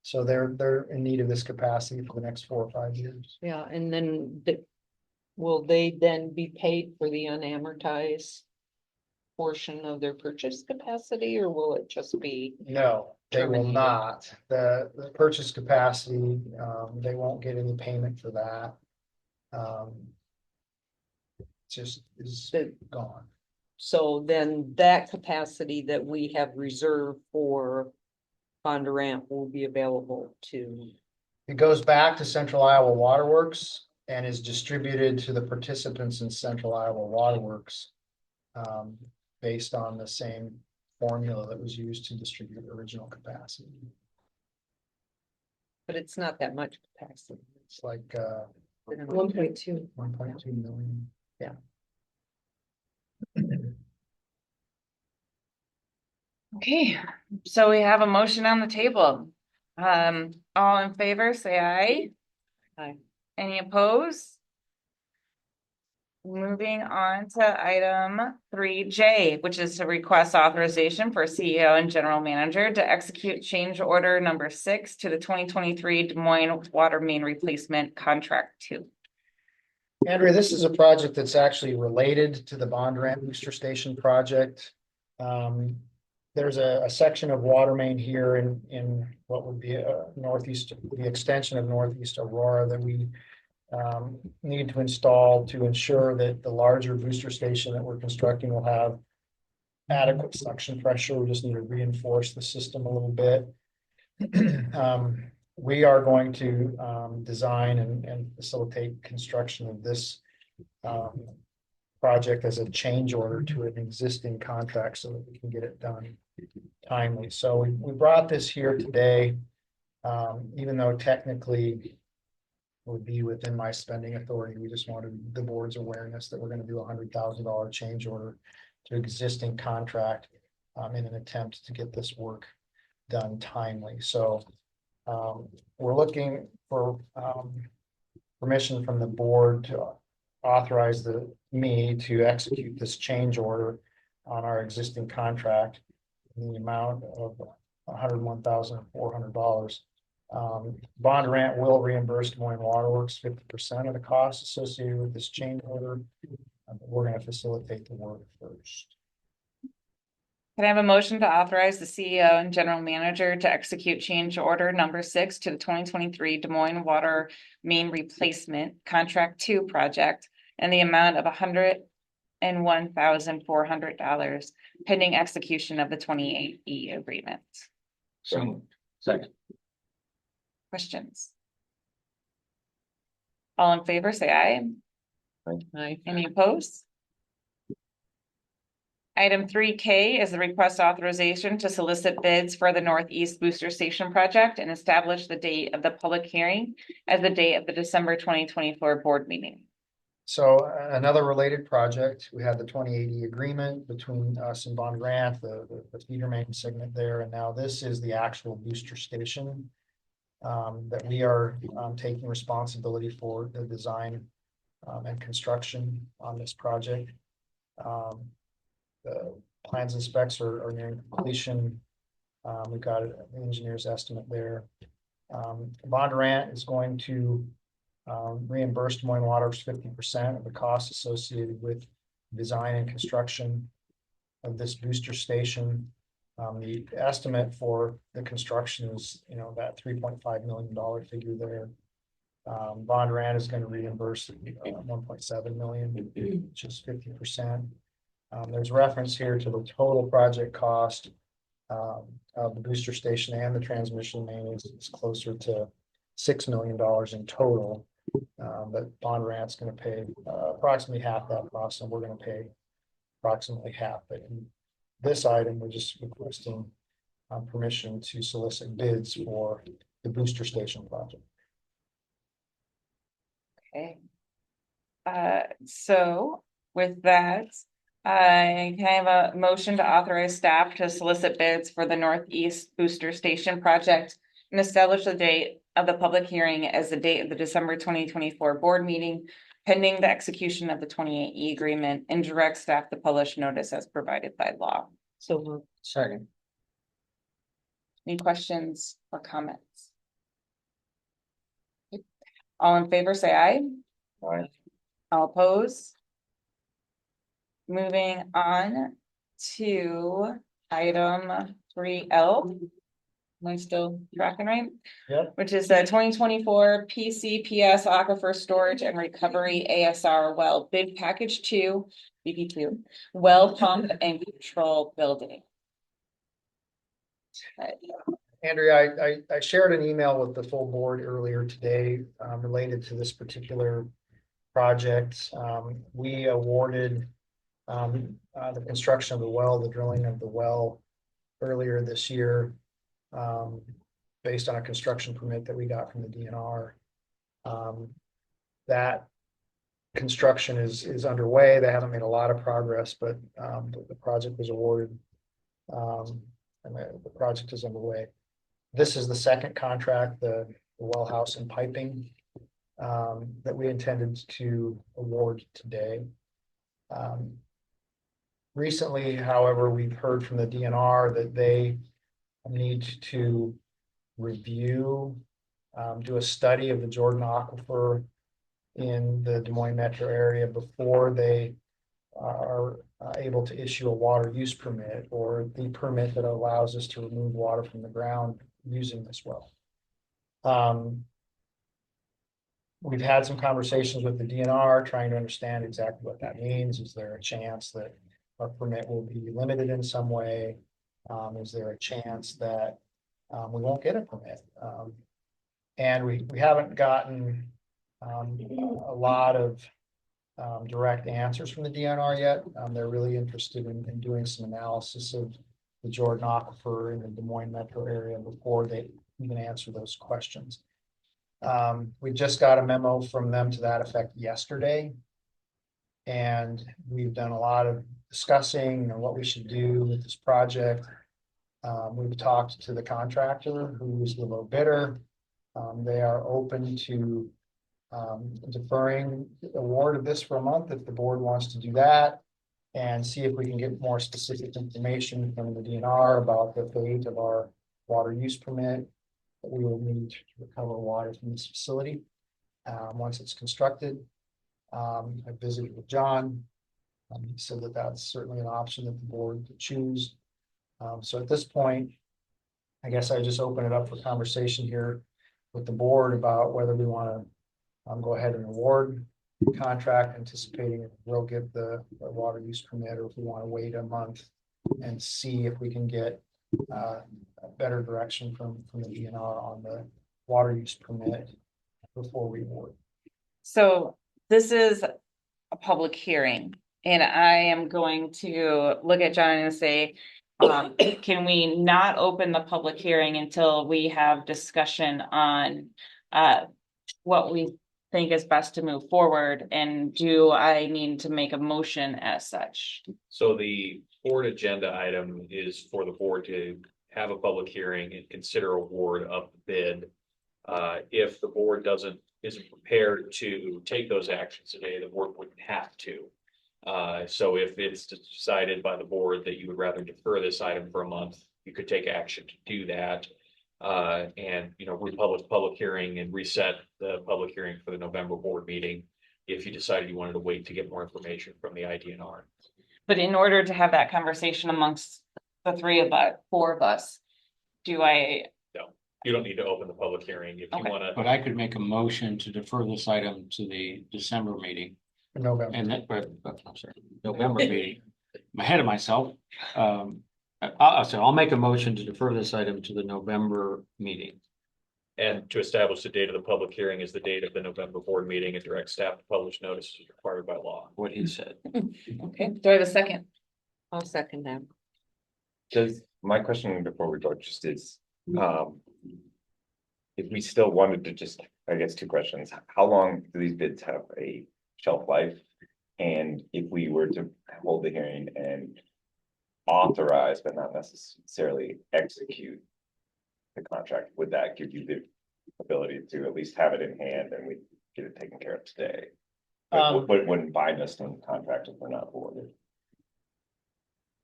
So they're in need of this capacity for the next 4 or 5 years. Yeah, and then will they then be paid for the unamortized portion of their purchase capacity, or will it just be? No, they will Terminated. not. The purchase capacity, they won't get any payment for that. Just is gone. So then that capacity that we have reserved for Bondurant will be available to. It goes back to Central Iowa Waterworks and is distributed to the participants in Central Iowa Waterworks. Based on the same formula that was used to distribute original capacity. But it's not that much capacity. It's like 1.2. 1.2 million. Yeah. Okay, so we have a motion on the table. All in favor, say aye. Aye. Any opposed? Moving on to item 3J, which is to request authorization for CEO and general manager to execute change order number 6 to the 2023 Des Moines Water Main Replacement Contract 2. Andrea, this is a project that's actually related to the Bondurant Booster Station project. There's a section of water main here in what would be a northeast, the extension of Northeast Aurora that we need to install to ensure that the larger booster station that we're constructing will have adequate suction pressure. We just need to reinforce the system a little bit. We are going to design and facilitate construction of this project as a change order to an existing contract so that we can get it done timely. So we brought this here today, even though technically would be within my spending authority. We just wanted the board's awareness that we're going to do $100,000 change order to existing contract in an attempt to get this work done timely. So we're looking for permission from the board to authorize me to execute this change order on our existing contract in the amount of $101,400. Bond Rent will reimburse Des Moines Waterworks 50% of the costs associated with this change order. We're going to facilitate the work first. Can I have a motion to authorize the CEO and general manager to execute change order number 6 to the 2023 Des Moines Water Main Replacement Contract 2 project and the amount of $101,400 pending execution of the 28E agreement? So, second. Questions? All in favor, say aye. Aye. Any opposed? Item 3K is the request authorization to solicit bids for the Northeast Booster Station project and establish the date of the public hearing as the date of the December 2024 board meeting. So another related project, we had the 2080 agreement between us and Bond Grant, the feeder main segment there, and now this is the actual booster station that we are taking responsibility for the design and construction on this project. The plans and specs are nearing completion. We've got an engineer's estimate there. Bondurant is going to reimburse Des Moines Waterworks 50% of the costs associated with design and construction of this booster station. The estimate for the construction is, that $3.5 million figure there. Bondurant is going to reimburse $1.7 million, which is 50%. There's reference here to the total project cost of the booster station and the transmission main is closer to $6 million in total. But Bondurant's going to pay approximately half that cost, and we're going to pay approximately half. But in this item, we're just requesting permission to solicit bids for the booster station project. Okay. So with that, can I have a motion to authorize staff to solicit bids for the Northeast Booster Station project and establish the date of the public hearing as the date of the December 2024 board meeting, pending the execution of the 28E agreement, and direct staff to publish notice as provided by law? So Second. Any questions or comments? All in favor, say aye. Aye. All opposed? Moving on to item 3L. Am I still tracking right? Yep. Which is the 2024 PCPS Aquifer Storage and Recovery ASR Well Bid Package 2, BP2, Well Pump and Control Building. Andrea, I shared an email with the full board earlier today related to this particular project. We awarded the construction of the well, the drilling of the well earlier this year, based on a construction permit that we got from the DNR. That construction is underway. They haven't made a lot of progress, but the project was awarded, and the project is underway. This is the second contract, the well house and piping, that we intended to award today. Recently, however, we've heard from the DNR that they need to review, do a study of the Jordan Aquifer in the Des Moines metro area before they are able to issue a water use permit, or the permit that allows us to remove water from the ground using this well. We've had some conversations with the DNR trying to understand exactly what that means. Is there a chance that our permit will be limited in some way? Is there a chance that we won't get a permit? And we haven't gotten a lot of direct answers from the DNR yet. They're really interested in doing some analysis of the Jordan Aquifer in the Des Moines metro area before they even answer those questions. We just got a memo from them to that effect yesterday. And we've done a lot of discussing what we should do with this project. We've talked to the contractor, who is the low bidder. They are open to deferring award of this for a month if the board wants to do that. And see if we can get more specific information from the DNR about the fate of our water use permit that we will need to recover water from this facility once it's constructed. I visited with John. He said that that's certainly an option that the board could choose. So at this point, I guess I just open it up for conversation here with the board about whether we want to go ahead and award the contract, anticipating it will get the water use permit, or if we want to wait a month and see if we can get a better direction from the DNR on the water use permit before we award. So this is a public hearing, and I am going to look at John and say, can we not open the public hearing until we have discussion on what we think is best to move forward? And do I need to make a motion as such? So the board agenda item is for the board to have a public hearing and consider award of the bid. If the board isn't prepared to take those actions today, the board wouldn't have to. So if it's decided by the board that you would rather defer this item for a month, you could take action to do that. And, republish public hearing and reset the public hearing for the November board meeting if you decided you wanted to wait to get more information from the IDNR. But in order to have that conversation amongst the four of us, You don't need to open the public hearing if you Okay. want to. But I could make a motion to defer this item to the December meeting. November. And that, I'm sorry, November meeting. I'm ahead of myself. I'll make a motion to defer this item to the November meeting. And to establish the date of the public hearing is the date of the November board meeting and direct staff to publish notices required by law. What he said. okay, do I have a second? I'll second that. My question before we go just is, if we still wanted to just, I guess, two questions, how long do these bids have a shelf life? And if we were to hold the hearing and authorize, but not necessarily execute the contract, would that give you the ability to at least have it in hand and we get it taken care of today? But wouldn't bind us on the contract if we're not awarded?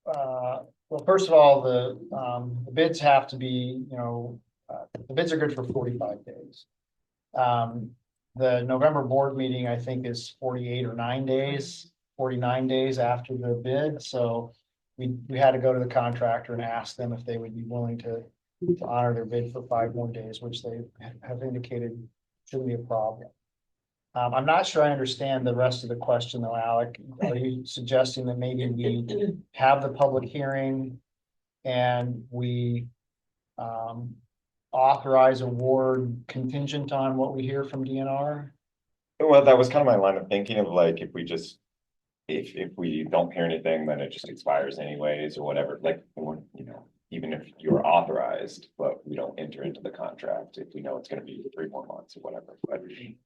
Well, first of all, the bids have to be, the bids are good for 45 days. The November board meeting, I think, is 49 days after the bid. So we had to go to the contractor and ask them if they would be willing to honor their bid for 5 more days, which they have indicated shouldn't be a problem. I'm not sure I understand the rest of the question though, Alec. Are you suggesting that maybe we have the public hearing and we authorize award contingent on what we hear from DNR? Well, that was kind of my line of thinking of like, if we just, if we don't hear anything, then it just expires anyways or whatever, like, even if you're authorized, but we don't enter into the contract, if we know it's gonna be 3 more months or whatever. But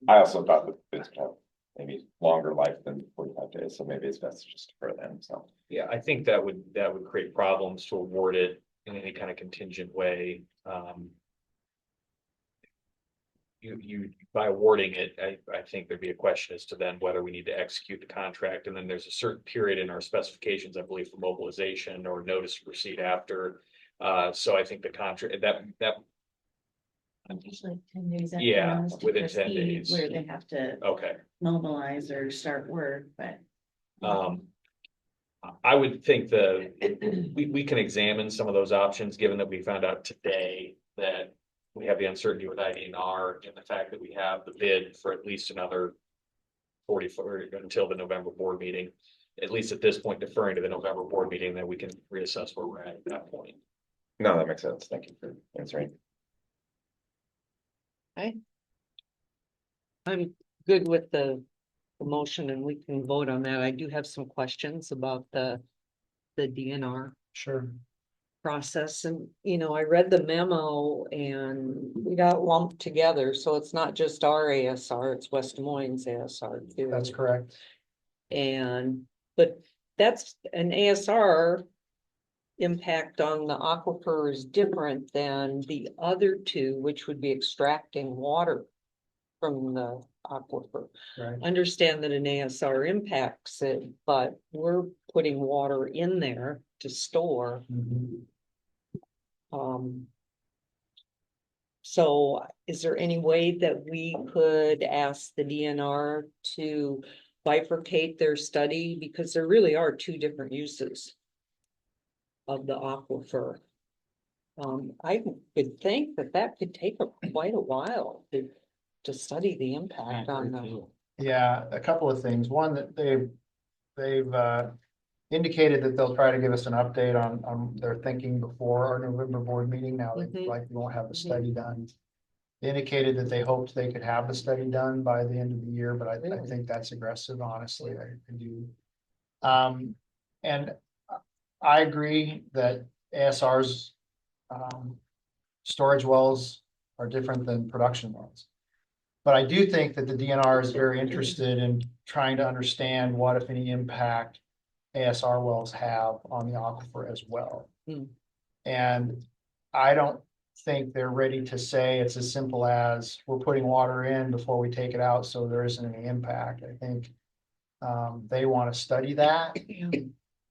I also thought that this would have maybe longer life than 45 days, so maybe it's best to just defer them, so. Yeah, I think that would create problems to award it in any kind of contingent way. You by awarding it, I think there'd be a question as to then whether we need to execute the contract, and then there's a certain period in our specifications, I believe, for mobilization or notice to proceed after. So I think the contract that Usually 10 days. after Yeah, notice to within 10 proceed, days. Where they have to okay. mobilize or start work, but. I would think we can examine some of those options, given that we found out today that we have the uncertainty with IDNR and the fact that we have the bid for at least another 44 until the November board meeting. At least at this point, deferring to the November board meeting, then we can reassess where we're at that point. No, that makes sense. Thank you for answering. I'm good with the motion and we can vote on that. I do have some questions about the DNR Sure. process and, I read the memo and we got lumped together. So it's not just our ASR, it's West Des Moines ASR too. That's correct. But that's an ASR impact on the aquifer is different than the other two, which would be extracting water from the aquifer. Right. Understand that an ASR impacts it, but we're putting water in there to store. Mhm. So is there any way that we could ask the DNR to bifurcate their study? Because there really are two different uses of the aquifer. I would think that that could take quite a while to study the impact on the. Yeah, a couple of things. One, that they've indicated that they'll try to give us an update on their thinking before our November board meeting. Now, they Mhm. likely won't have the study done. They indicated that they hoped they could have the study done by the end of the year, but I Really? think that's aggressive, honestly. I do. And I agree that ASR's storage wells are different than production wells. But I do think that the DNR is very interested in trying to understand what, if any, impact ASR wells have on the aquifer as well. Hmm. And I don't think they're ready to say it's as simple as we're putting water in before we take it out, so there isn't any impact. I think they want to study that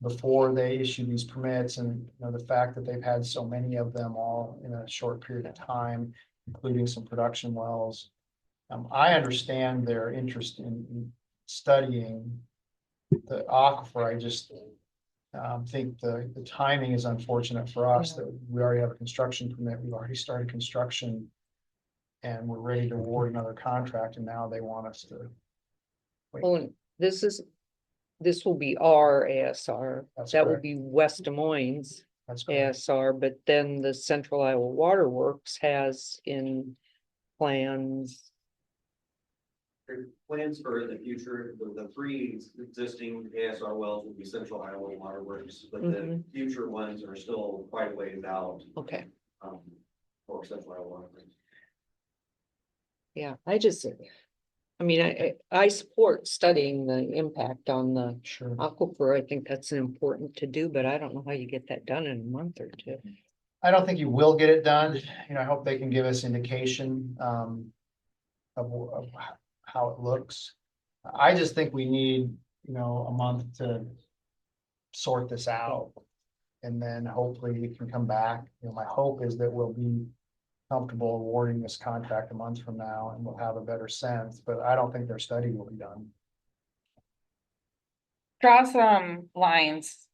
before they issue these permits, and the fact that they've had so many of them all in a short period of time, including some production wells. I understand their interest in studying the aquifer. I just think the timing is unfortunate for us that we already have a construction permit. We've already started construction and we're ready to award another contract, and now they want us to. wait. Oh, and this will be our ASR. That's That will correct. be West Des Moines That's correct. ASR, but then the Central Iowa Water Works has in plans. Their plans for the future, the three existing ASR wells will be Central Iowa Water Works, but the Mhm. future ones are still quite a ways out, Okay, for Central Iowa Water Works. yeah, I mean, I support studying the impact on the Sure. aquifer. I think that's important to do, but I don't know how you get that done in a month or two. I don't think you will get it done. I hope they can give us indication of how it looks. I just think we need, a month to sort this out. And then hopefully we can come back. My hope is that we'll be comfortable awarding this contract a month from now and we'll have a better sense, but I don't think their study will be done. Draw some lines,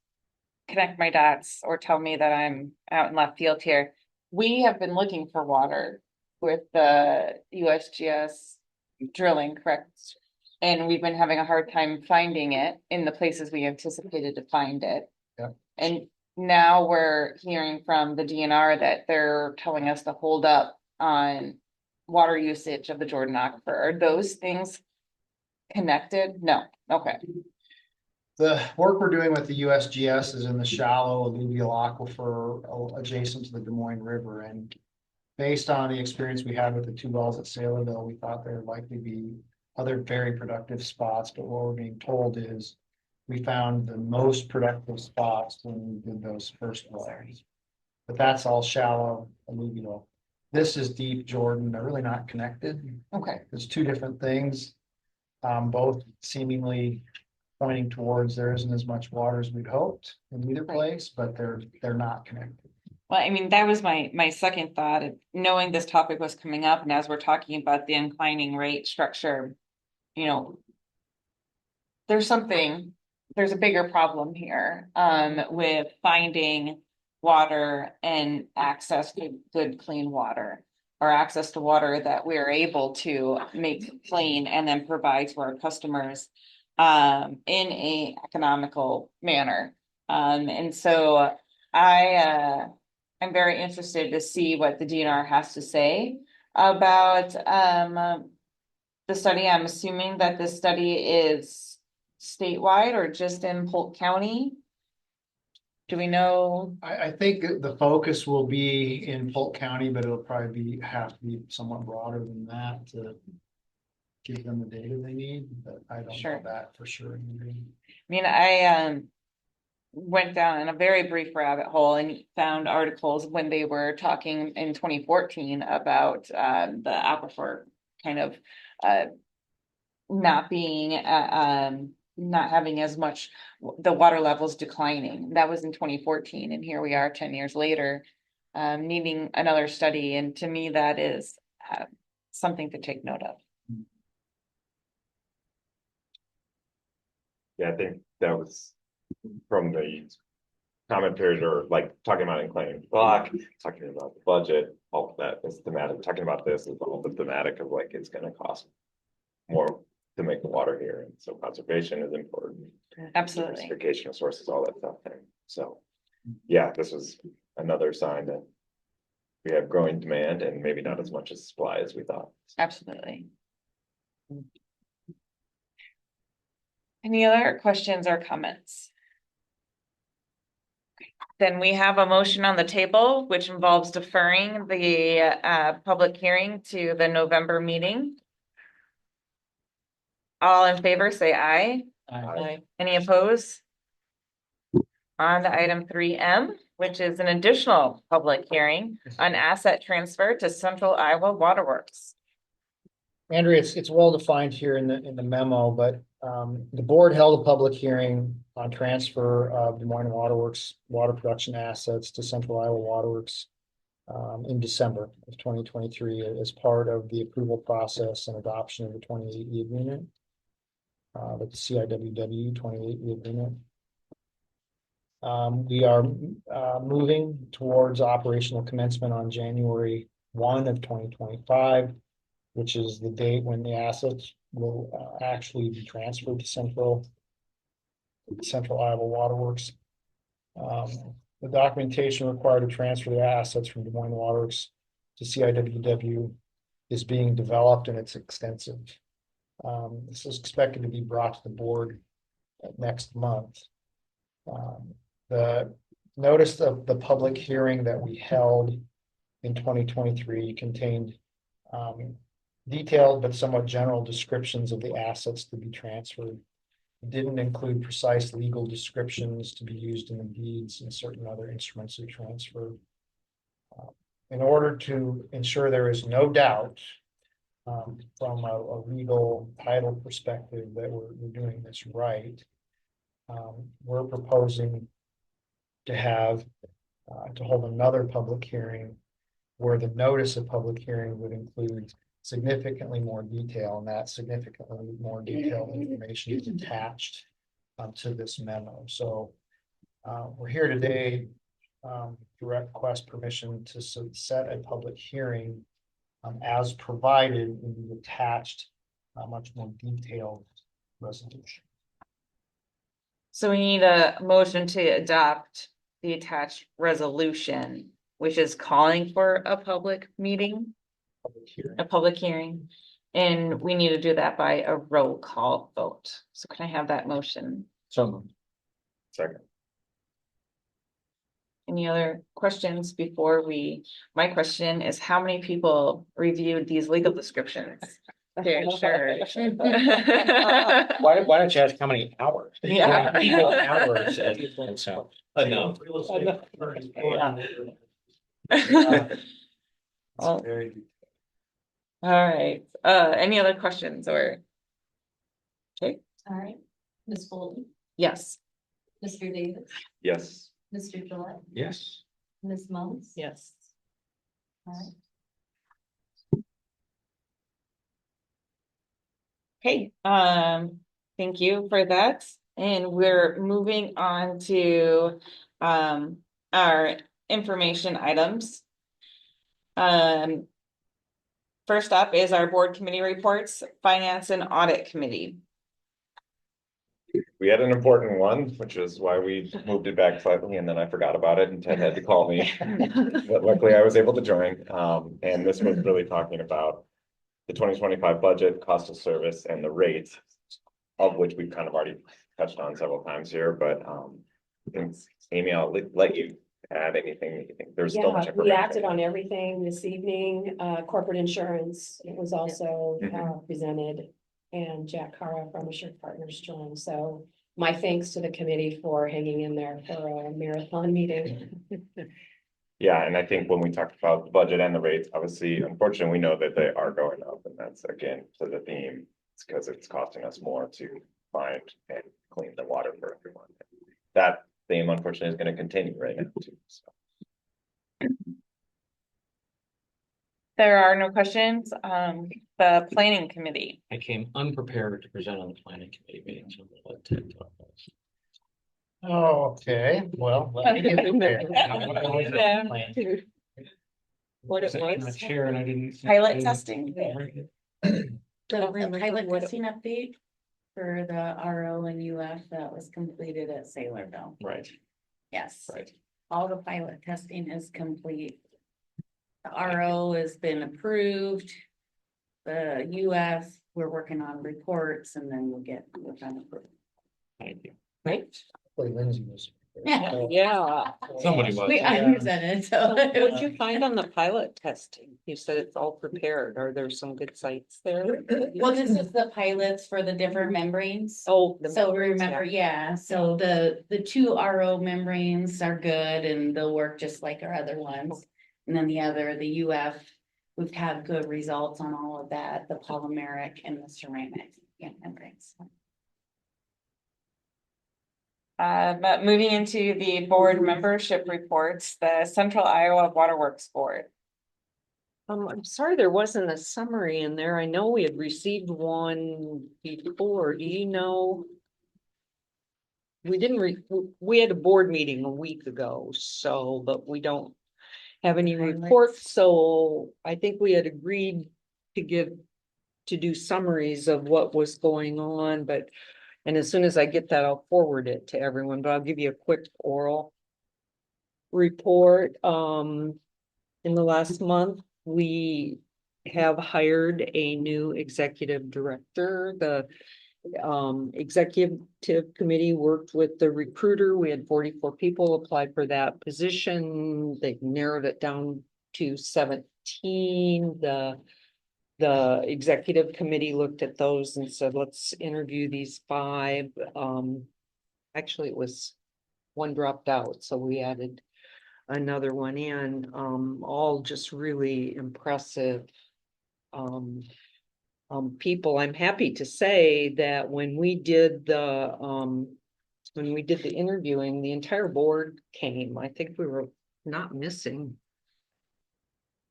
connect my dots, or tell me that I'm out in left field here. We have been looking for water with the USGS drilling, correct? And we've been having a hard time finding it in the places we anticipated to find it. Yep. And now we're hearing from the DNR that they're telling us to hold up on water usage of the Jordan Aquifer. Are those things connected? No. Okay. The work we're doing with the USGS is in the shallow alluvial aquifer adjacent to the Des Moines River. And based on the experience we had with the two wells at Saylorville, we thought there would likely be other very productive spots. But what we're being told is we found the most productive spots when we did those first wells. But that's all shallow alluvial. This is deep Jordan. They're really not connected. Okay. There's two different things, both seemingly pointing towards there isn't as much water as we'd hoped in either place, but they're not connected. Well, I mean, that was my second thought, knowing this topic was coming up, and as we're talking about the inclining rate structure, there's a bigger problem here, with finding water and access to good, clean water, or access to water that we are able to make clean and then provide to our customers, in a economical manner. And so I'm very interested to see what the DNR has to say about the study. I'm assuming that this study is statewide or just in Polk County. Do we know? I think the focus will be in Polk County, but it'll probably have to be somewhat broader than that to give them the data they need, but I don't know that for sure. I mean, I went down in a very brief rabbit hole and found articles when they were talking in 2014 about the aquifer kind of not being, not having as much, the water levels declining. That was in 2014, and here we are 10 years later, needing another study. And to me, that is something to take note of. Yeah, I think that was from the comment period, or like talking about inclining block, talking about the budget, all of that is thematic. Talking about this is all the thematic of like, it's gonna cost more to make the water here, and so conservation is important. Absolutely. Diversification of sources, all that stuff there. So, yeah, this was another sign that we have growing demand and maybe not as much as supply as we thought. Absolutely. Any other questions or comments? Then we have a motion on the table, which involves deferring the public hearing to the November meeting. All in favor, say aye. Aye. Any opposed? On to item 3M, which is an additional public hearing on asset transfer to Central Iowa Waterworks. Andrea, it's well defined here in the memo, but the board held a public hearing on transfer of Des Moines Waterworks water production assets to Central Iowa Waterworks in December of 2023 as part of the approval process and adoption of the 28E agreement. The CIWW 28E agreement. We are moving towards operational commencement on January 1 of 2025, which is the date when the assets will actually be transferred to Central Iowa Waterworks. The documentation required to transfer the assets from Des Moines Waterworks to CIWW is being developed, and it's extensive. This is expected to be brought to the board next month. The notice of the public hearing that we held in 2023 contained detailed but somewhat general descriptions of the assets to be transferred. It didn't include precise legal descriptions to be used in the deeds and certain other instruments of transfer. In order to ensure there is no doubt from a legal title perspective that we're doing this right, we're proposing to hold another public hearing where the notice of public hearing would include significantly more detail, and that significantly more detailed information is attached to this memo. So we're here today to request permission to set a public hearing as provided in the attached, much more detailed resolution. So we need a motion to adopt the attached resolution, which is calling for a public meeting, a public hearing, and we need to do that by a roll call vote. So can I have that motion? So moved. Second. Any other questions before my question is, how many people reviewed these legal descriptions? Very sure. Why don't you ask how many hours? Yeah. How many hours and so. Enough. All right, any other questions or? Okay, All right, Ms. Bolton, yes. Mr. Davis, Yes. Mr. Gillette, Yes. Ms. Mones. Yes. All right. Okay, thank you for that. And we're moving on to our information items. First up is our board committee reports, Finance and Audit Committee. We had an important one, which is why we moved it back slightly, and then I forgot about it and Ted had to call me. But luckily I was able to join. And this was really talking about the 2025 budget, cost of service, and the rates, of which we've kind of already touched on several times here, but Amy, I'll let you add anything that you think. There's so much Yeah, we information. acted on everything this evening. Corporate insurance, it was also presented, and Jack Cara from Assured Partners joined. So my thanks to the committee for hanging in there for a marathon meeting. Yeah, and I think when we talked about the budget and the rates, obviously, unfortunately, we know that they are going up, and that's again to the theme It's because it's costing us more to find and clean the water for everyone. That theme unfortunately is gonna continue right now too, so. There are no questions. The planning committee. I came unprepared to present on the planning committee meeting, so I'm gonna let Ted talk about this. Okay, well. let me get prepared. What it Sitting in the was. chair and I didn't. Pilot testing. The pilot testing update for the RO and UF that was completed at Sailorville. Right, Yes, right. all the pilot testing is complete. The RO has been approved. The UF, we're working on reports and then we'll get. Thank you. Right? Hopefully Lindsay was. Yeah. Somebody was. We understand it, so. What'd you find on the pilot testing? You said it's all prepared. Are there some good sites there? Well, this is the pilots for the different membranes. Oh. So remember, yeah, so the two RO membranes are good and they'll work just like our other ones. And then the UF, we've had good results on all of that, the polymeric and the ceramic membranes. But moving into the board membership reports, the Central Iowa Waterworks Board. I'm sorry, there wasn't a summary in there. I know we had received one before. Do you know? We didn't we had a board meeting a week ago, so, but we don't have any reports, so I think we had agreed to do summaries of what was going on, but. And as soon as I get that, I'll forward it to everyone, but I'll give you a quick oral report. In the last month, we have hired a new executive director. The executive committee worked with the recruiter. We had 44 people apply for that position. They narrowed it down to 17. The executive committee looked at those and said, let's interview these 5. Actually, it was one dropped out, so we added another one in. All just really impressive people. I'm happy to say that when we did the interviewing, the entire board came. I think we were not missing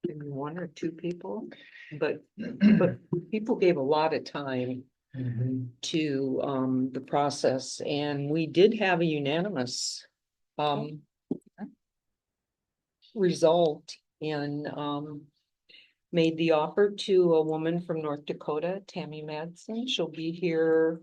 maybe 1 or 2 people, but people gave a lot of time to the process, and we did have a unanimous result and made the offer to a woman from North Dakota, Tammy Madsen. She'll be here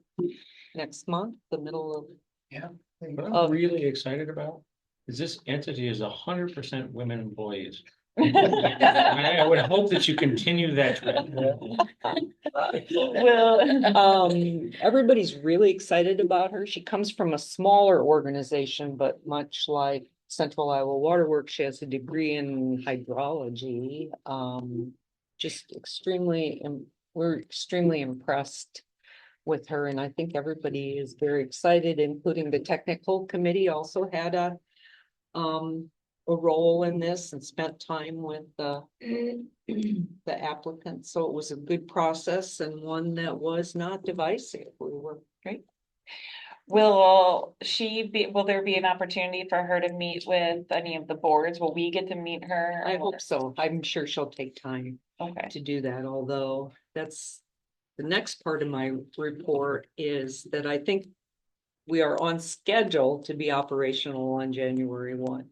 next month, the middle of. Yeah. What I'm really excited about is this entity is 100% women employees. I would hope that you continue that trend. Well, everybody's really excited about her. She comes from a smaller organization, but much like Central Iowa Waterworks, she has a degree in hydrology. Just we're extremely impressed with her, and I think everybody is very excited, including the technical committee also had a role in this and spent time with the applicant. So it was a good process and one that was not divisive. We were great. Will there be an opportunity for her to meet with any of the boards? Will we get to meet her? I hope so. I'm sure she'll take time Okay. to do that, although that's the next part of my report is that I think we are on schedule to be operational on January 1.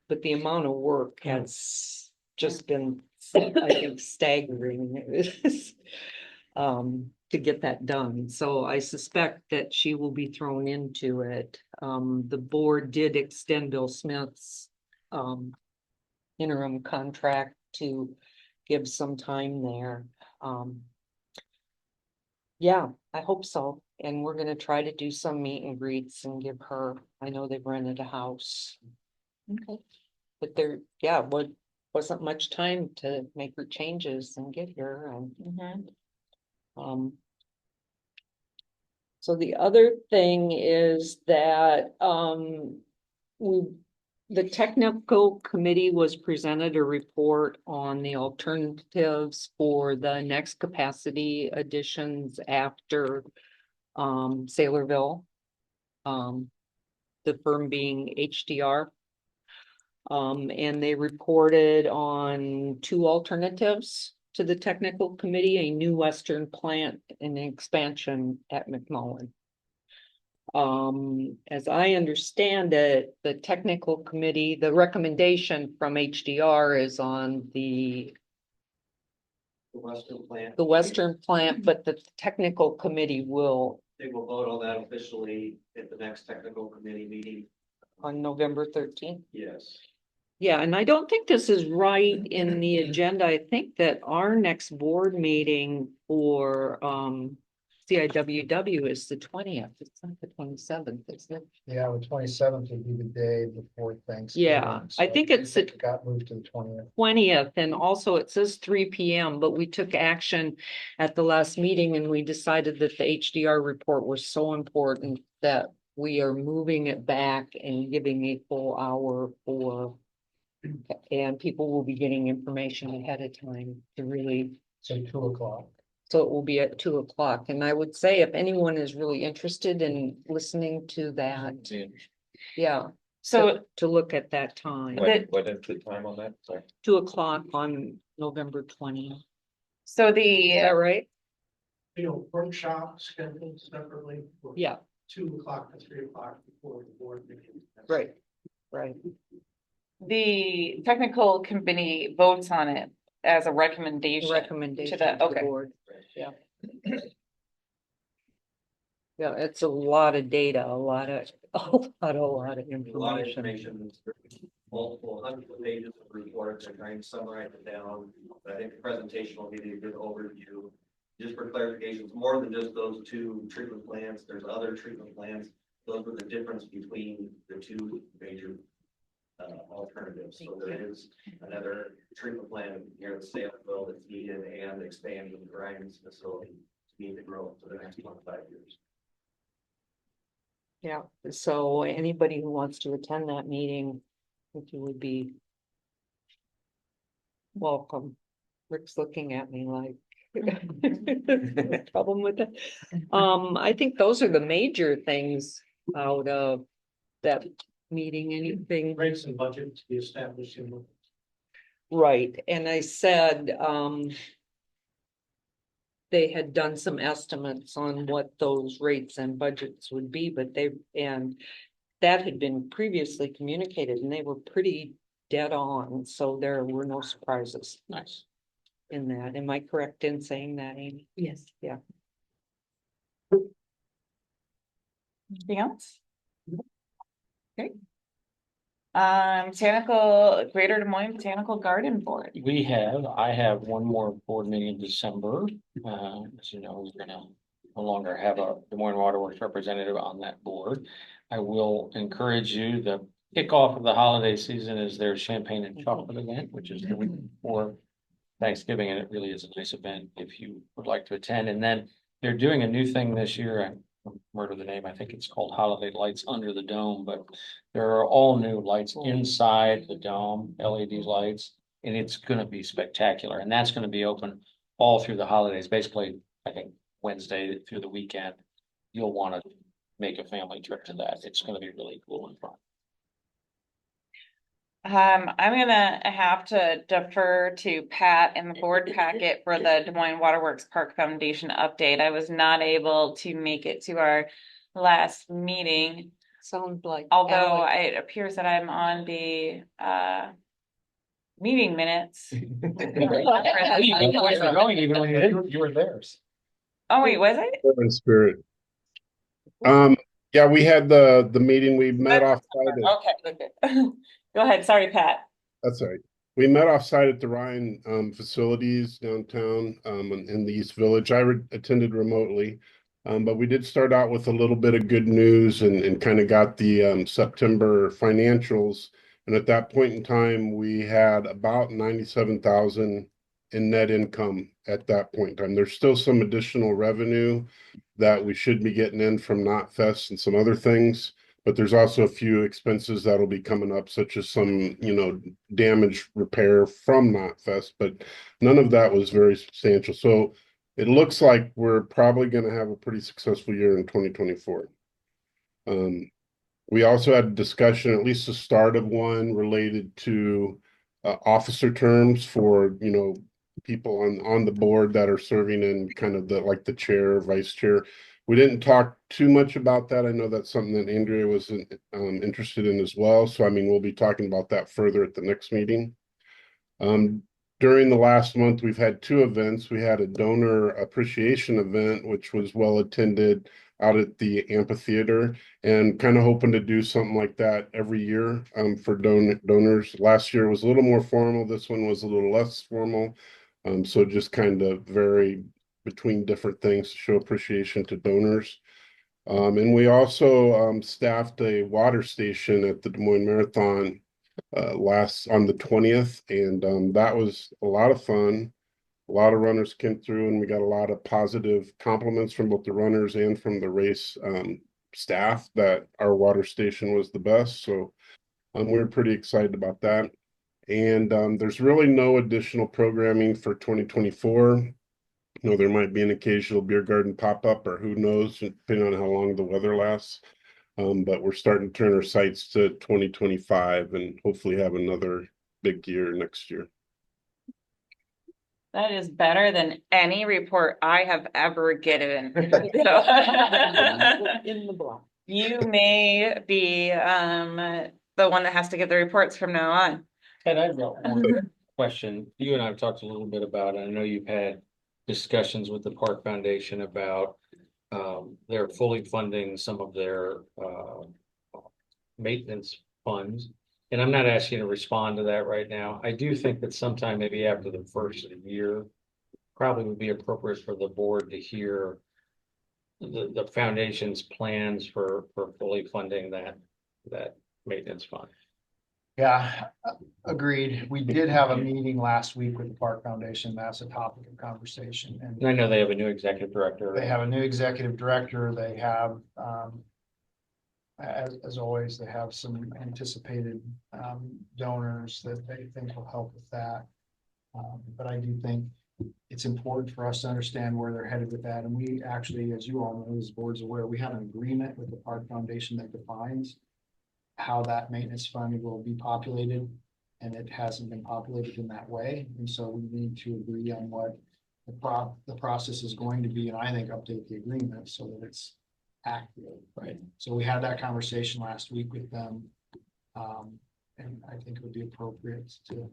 But the amount of work has just been, I think, staggering. To get that done. So I suspect that she will be thrown into it. The board did extend Bill Smith's interim contract to give some time there. Yeah, I hope so. And we're gonna try to do some meet and greets and give her, I know they've rented a house. Okay. But wasn't much time to make her changes and get here and so the other thing is that The technical committee was presented a report on the alternatives for the next capacity additions after Saylorville. The firm being HDR. And they reported on two alternatives to the technical committee, a new western plant and an expansion at McMullen. As I understand it, the technical committee, the recommendation from HDR is on the Western plant. western plant, but the technical committee will They will vote on that officially at the next technical committee meeting. on November 13th. Yes. Yeah, and I don't think this is right in the agenda. I think that our next board meeting for CIWW is the 20th. It's not the 27th, is it? Yeah, the 27th would be the day before Thanksgiving. Yeah, I so think it's the it got moved to the 20th. 20th, and also it says 3 p.m., but we took action at the last meeting and we decided that the HDR report was so important that we are moving it back and giving a full hour for, and people will be getting information ahead of time to really, So 2 o'clock. so it will be at 2 o'clock. And I would say if anyone is really interested in listening to that, yeah, So to look at that time, The- What is the time on that? Sorry. 2 o'clock on November 20th. so Is that the, right? Workshop scheduled separately. For Yeah, 2 o'clock to 3 o'clock before the board meeting. right, right. the technical committee votes on it as a recommendation. Recommendation To the- to the okay. board, yeah. Yeah, it's a lot of data, a lot of A lot of information. information, multiple hundreds of pages of reports, I'm trying to summarize it down. But I think the presentation will give you a good overview. Just for clarification, it's more than just those two treatment plants, there's other treatment plants. Those were the difference between the two major alternatives. So there is another treatment plant near the Saleville that's needed and expanding the Grimes facility to meet the growth for the next 25 years. Yeah, so anybody who wants to attend that meeting, if you would be welcome. Rick's looking at me like problem with it. I think those are the major things out of that meeting, anything. Rates and budget to be established in the Right, and I said, they had done some estimates on what those rates and budgets would be, but and that had been previously communicated and they were pretty dead on, so there were no surprises. Nice. In that, am I correct in saying that, Amy? Yes. Yeah. Anything else? Okay. Greater Des Moines Botanical Garden Board. I have one more board meeting in December. As you know, we're gonna no longer have a Des Moines Waterworks representative on that board. I will encourage you, the kickoff of the holiday season is their champagne and chocolate event, which is the week before Thanksgiving, and it really is a nice event if you would like to attend. And then they're doing a new thing this year. I murder the name. I think it's called Holiday Lights Under the Dome, but there are all new lights inside the dome, LED lights, and it's gonna be spectacular. And that's gonna be open all through the holidays, basically, I think Wednesday through the weekend. You'll want to make a family trip to that. It's gonna be really cool and fun. I'm gonna have to defer to Pat in the board packet for the Des Moines Waterworks Park Foundation update. I was not able to make it to our last meeting, Sounds like. although Alex. it appears that I'm on the meeting minutes. Going even when you were there. Oh, wait, was I? In spirit. Yeah, we had the meeting, we met off site. Okay, okay. Go ahead. Sorry, Pat. That's all right. We met off site at the Ryan facilities downtown in the East Village. I attended remotely. But we did start out with a little bit of good news and kind of got the September financials. And at that point in time, we had about 97,000 in net income at that point in time. There's still some additional revenue that we should be getting in from Knot Fest and some other things. But there's also a few expenses that'll be coming up, such as some, damage repair from Knotfest, but none of that was very substantial. So it looks like we're probably gonna have a pretty successful year in 2024. We also had a discussion, at least the start of one, related to officer terms for, people on the board that are serving in kind of the chair, vice chair. We didn't talk too much about that. I know that's something that Andrea was interested in as well. So, I mean, we'll be talking about that further at the next meeting. During the last month, we've had two events. We had a donor appreciation event, which was well attended out at the amphitheater, and kind of hoping to do something like that every year for donors. Last year was a little more formal. This one was a little less formal. So just kind of vary between different things to show appreciation to donors. And we also staffed a water station at the Des Moines Marathon on the 20th, and that was a lot of fun. A lot of runners came through, and we got a lot of positive compliments from both the runners and from the race staff that our water station was the best. So we're pretty excited about that. And there's really no additional programming for 2024. There might be an occasional beer garden pop-up, or who knows, depending on how long the weather lasts. But we're starting to turn our sights to 2025 and hopefully have another big year next year. That is better than any report I have ever given. In the block. You may be the one that has to give the reports from now on. Ted, I've got one question. You and I have talked a little bit about, and I know you've had discussions with the Park Foundation about they're fully funding some of their maintenance funds. And I'm not asking you to respond to that right now. I do think that sometime maybe after the first of the year, probably would be appropriate for the board to hear the foundation's plans for fully funding that maintenance fund. Yeah, agreed. We did have a meeting last week with the Park Foundation. That's a topic of conversation. And I know they have a new executive director. They have a new executive director. They have, as always, they have some anticipated donors that they think will help with that. But I do think it's important for us to understand where they're headed with that. And we actually, as you all know, as board's aware, we have an agreement with the Park Foundation that defines how that maintenance fund will be populated, and it hasn't been populated in that way. And so we need to agree on what the process is going to be, and I think update the agreement so that it's accurate. Right. So we had that conversation last week with them. And I think it would be appropriate to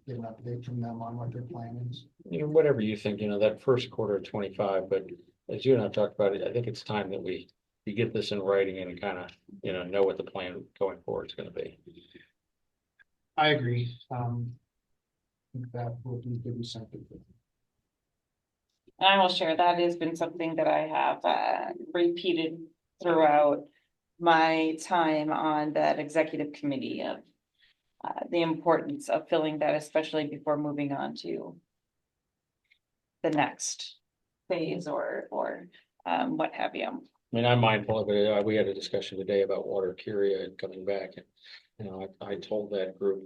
get an update from them on what their plan is. Whatever you think, that first quarter of 25, but as you and I talked about it, I think it's time that we get this in writing and kind of, know what the plan going forward is going to be. I agree. I think that will be something. I will share that has been something that I have repeated throughout my time on that executive committee of the importance of filling that, especially before moving on to the next phase or what have you. I mean, I'm mindful of it. We had a discussion today about water curia and coming back, and I told that group,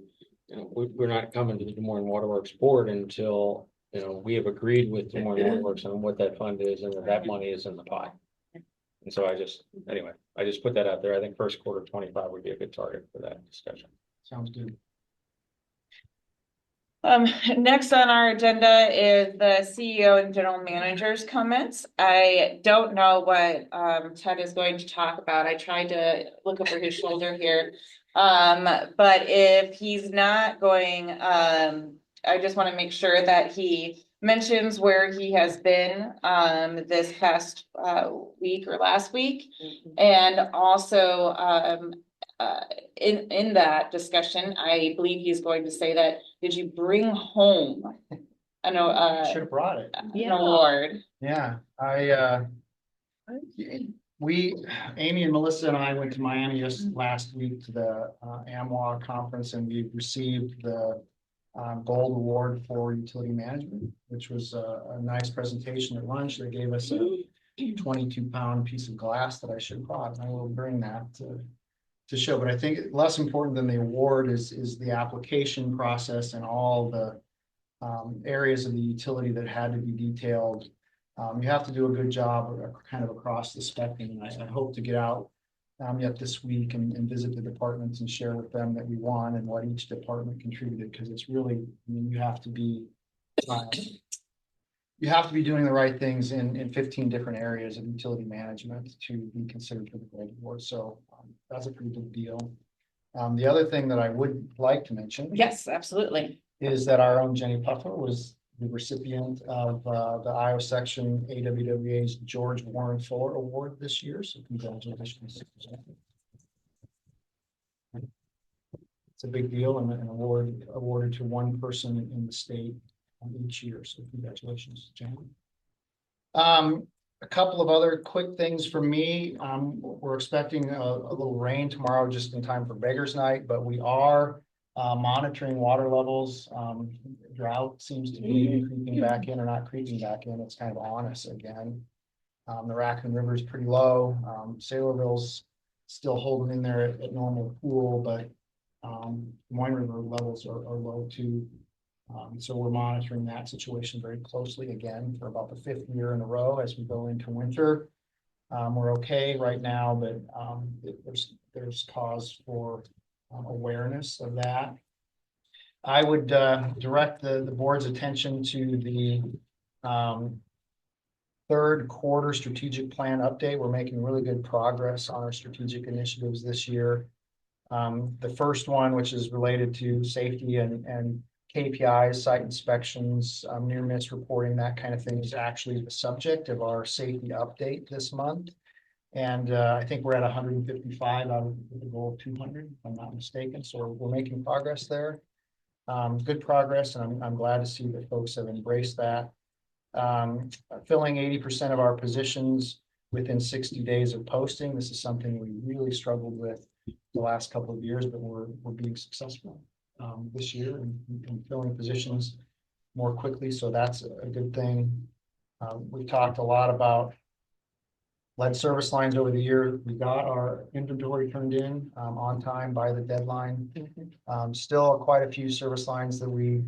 we're not coming to the Des Moines Waterworks board until we have agreed with Des Moines Waterworks on what that fund is and that money is in the pot. And so I just put that out there. I think first quarter 25 would be a good target for that discussion. Sounds good. Next on our agenda is the CEO and general manager's comments. I don't know what Ted is going to talk about. I tried to look over his shoulder here. But if he's not going, I just want to make sure that he mentions where he has been this past week or last week. And also in that discussion, I believe he's going to say that, did you bring home an Should have brought it. an award? Yeah, Amy and Melissa and I went to Miami just last week to the AMWA conference, and we received the gold award for utility management, which was a nice presentation at lunch. They gave us a 22-pound piece of glass that I should have brought, and I will bring that to to show, but I think less important than the award is the application process and all the areas of the utility that had to be detailed. You have to do a good job kind of across the spectrum, and I hope to get out yet this week and visit the departments and share with them that we won and what each department contributed, because it's really, I mean, you have to be doing the right things in 15 different areas of utility management to be considered for the gold award. So that's a pretty big deal. The other thing that I would like to mention Yes, absolutely. is that our own Jenny Puffer was the recipient of the Iowa Section AWWA's George Warren Fuller Award this year. So congratulations. It's a big deal and an award awarded to one person in the state each year. So congratulations, Jenny. A couple of other quick things from me. We're expecting a little rain tomorrow just in time for Beggars Night, but we are monitoring water levels. Drought seems to be creeping back in or not creeping back in. It's kind of on us again. The Raccoon River is pretty low. Saylorville's still holding in there at normal pool, but Moines River levels are low too. So we're monitoring that situation very closely again for about the 5th year in a row as we go into winter. We're okay right now, but there's cause for awareness of that. I would direct the board's attention to the 3rd quarter strategic plan update. We're making really good progress on our strategic initiatives this year. The first one, which is related to safety and KPIs, site inspections, near miss reporting, that kind of thing, is actually the subject of our safety update this month. And I think we're at 155 out of the goal of 200, if I'm not mistaken. So we're making progress there. Good progress, and I'm glad to see that folks have embraced that. Filling 80% of our positions within 60 days of posting. This is something we really struggled with the last couple of years, but we're being successful this year in filling positions more quickly. So that's a good thing. We talked a lot about lead service lines over the year. We got our inventory turned in on time by the deadline. Still quite a few service lines that we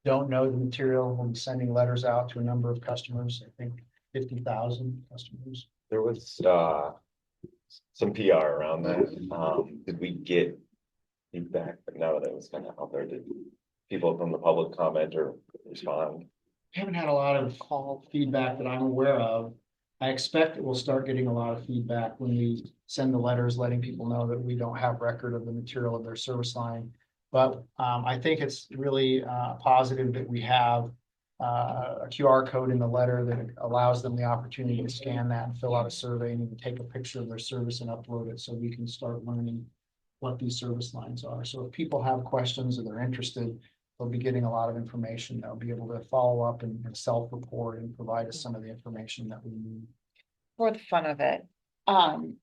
don't know the material. We'll be sending letters out to a number of customers. I think 50,000 customers. There was some PR around that. Did we get feedback? But now that it was kind of out there, did people from the public comment or respond? We haven't had a lot of feedback that I'm aware of. I expect we'll start getting a lot of feedback when we send the letters letting people know that we don't have record of the material of their service line. But I think it's really positive that we have a QR code in the letter that allows them the opportunity to scan that and fill out a survey and even take a picture of their service and upload it so we can start learning what these service lines are. So if people have questions or they're interested, they'll be getting a lot of information. They'll be able to follow up and self-report and provide us some of the information that we need. For the fun of it,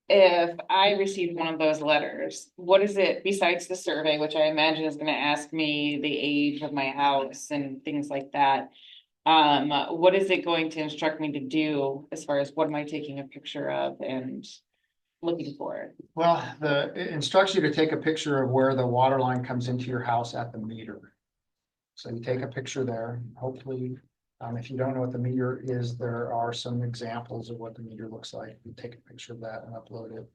if I received one of those letters, what is it besides the survey, which I imagine is going to ask me the age of my house and things like that? What is it going to instruct me to do as far as what am I taking a picture of and looking for? Well, it instructs you to take a picture of where the water line comes into your house at the meter. So you take a picture there. Hopefully, if you don't know what the meter is, there are some examples of what the meter looks like. You take a picture of that and upload it.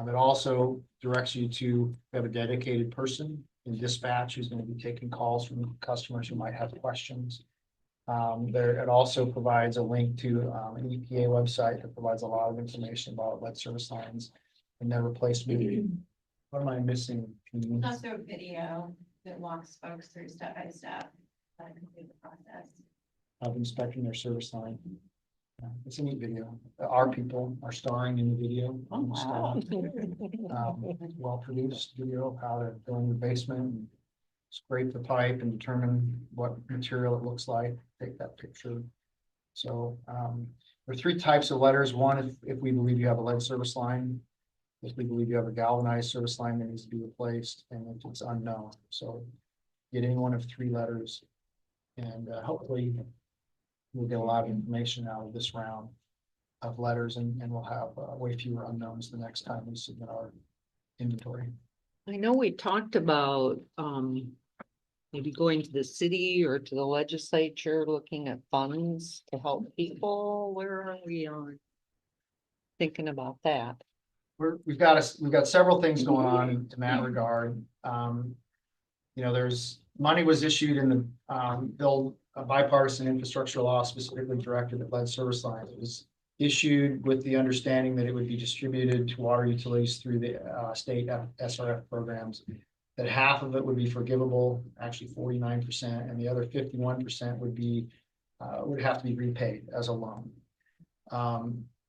It also directs you to have a dedicated person in dispatch who's going to be taking calls from customers who might have questions. It also provides a link to an EPA website that provides a lot of information about lead service lines and their replacement. What am I missing? Also a video that walks folks through step by step how to complete the process of inspecting their service line. It's a neat video. Our people are starring in the video. Oh, wow. Well-produced video of how to go in the basement and scrape the pipe and determine what material it looks like, take that picture. So there are 3 types of letters. One, if we believe you have a lead service line, if we believe you have a galvanized service line that needs to be replaced, and if it's unknown. So get any one of 3 letters, and hopefully we'll get a lot of information out of this round of letters, and we'll have way fewer unknowns the next time we submit our inventory. I know we talked about, maybe going to the city or to the legislature, looking at funds to help people. Where are we on thinking about that? We've got several things going on in that regard. Money was issued in the, bill, a bipartisan infrastructure law specifically directed at lead service lines. It was issued with the understanding that it would be distributed to water utilities through the, state SRF programs. That half of it would be forgivable, actually 49%, and the other 51% would have to be repaid as a loan.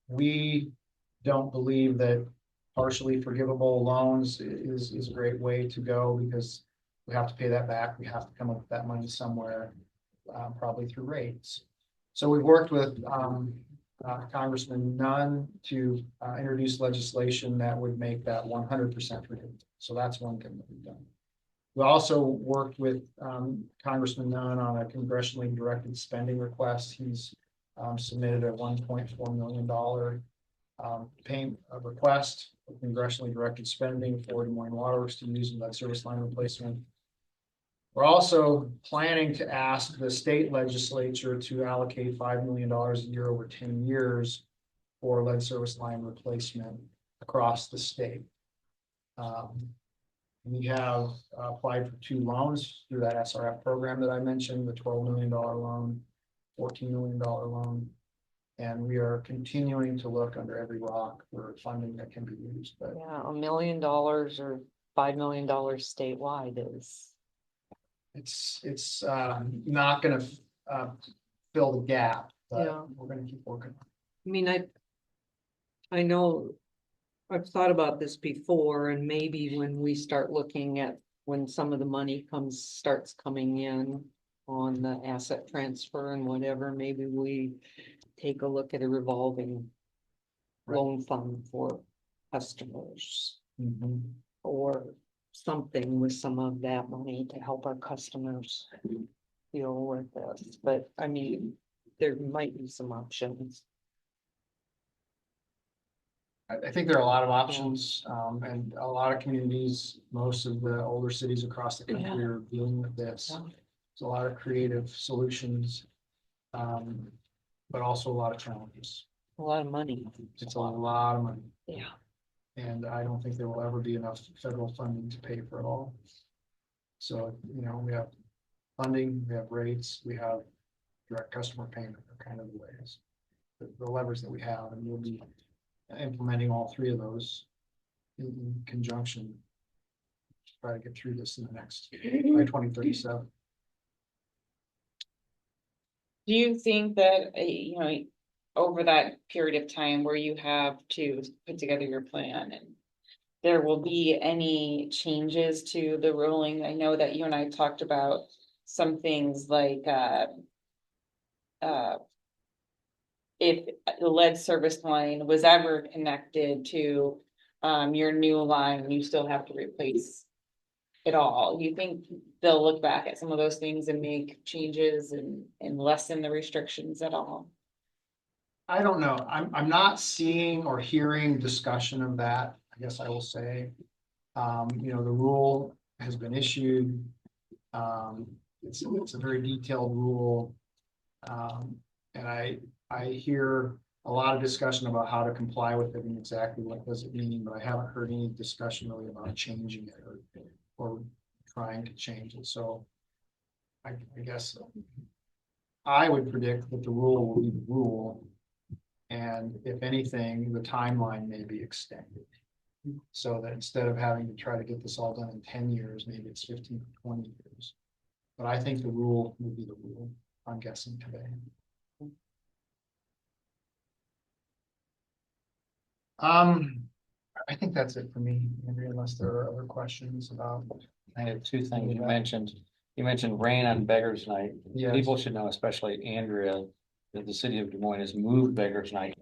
We don't believe that partially forgivable loans is a great way to go, because we have to pay that back. We have to come up with that money somewhere, probably through rates. So we've worked with Congressman Nunn to introduce legislation that would make that 100% forgivable. So that's one thing that we've done. We also worked with Congressman Nunn on a congressionally directed spending request. He's submitted a $1.4 million payment request for congressionally directed spending for Des Moines Waterworks to use in lead service line replacement. We're also planning to ask the state legislature to allocate $5 million a year over 10 years for lead service line replacement across the state. We have applied for 2 loans through that SRF program that I mentioned, the $12 million loan, $14 million loan. And we are continuing to look under every rock for funding that can be used. But Yeah, $1 million or $5 million statewide is. it's not gonna fill the gap, but Yeah. we're gonna keep working. I mean, I know I've thought about this before, and maybe when we start looking at when some of the money starts coming in on the asset transfer and whatever, maybe we take a look at a revolving loan fund for customers or something with some of that money to help our customers deal with this. But I mean, there might be some options. I think there are a lot of options, and a lot of communities, most of the older cities across the country are dealing with this. There's a lot of creative solutions, but also a lot of challenges. A lot of money. It's a lot of money. Yeah. And I don't think there will ever be enough federal funding to pay for it all. So, we have funding, we have rates, we have direct customer payment are kind of the ways, the levers that we have, and we'll be implementing all 3 of those in conjunction to try to get through this in the next by 2037. Do you think that, over that period of time where you have to put together your plan, and there will be any changes to the ruling? I know that you and I talked about some things like, if the lead service line was ever connected to your new line, you still have to replace it all. You think they'll look back at some of those things and make changes and lessen the restrictions at all? I don't know. I'm not seeing or hearing discussion of that, I guess I will say. The rule has been issued. It's a very detailed rule. And I hear a lot of discussion about how to comply with it and exactly what does it mean, but I haven't heard any discussion really about changing it or trying to change it. So I guess I would predict that the rule will be the rule. And if anything, the timeline may be extended. So that instead of having to try to get this all done in 10 years, maybe it's 15 or 20 years. But I think the rule will be the rule, I'm guessing today. I think that's it for me, Andrea, unless there are other questions about. I have 2 things you mentioned. You mentioned rain on Beggars Night. Yes. People should know, especially Andrea, that the city of Des Moines has moved bigger tonight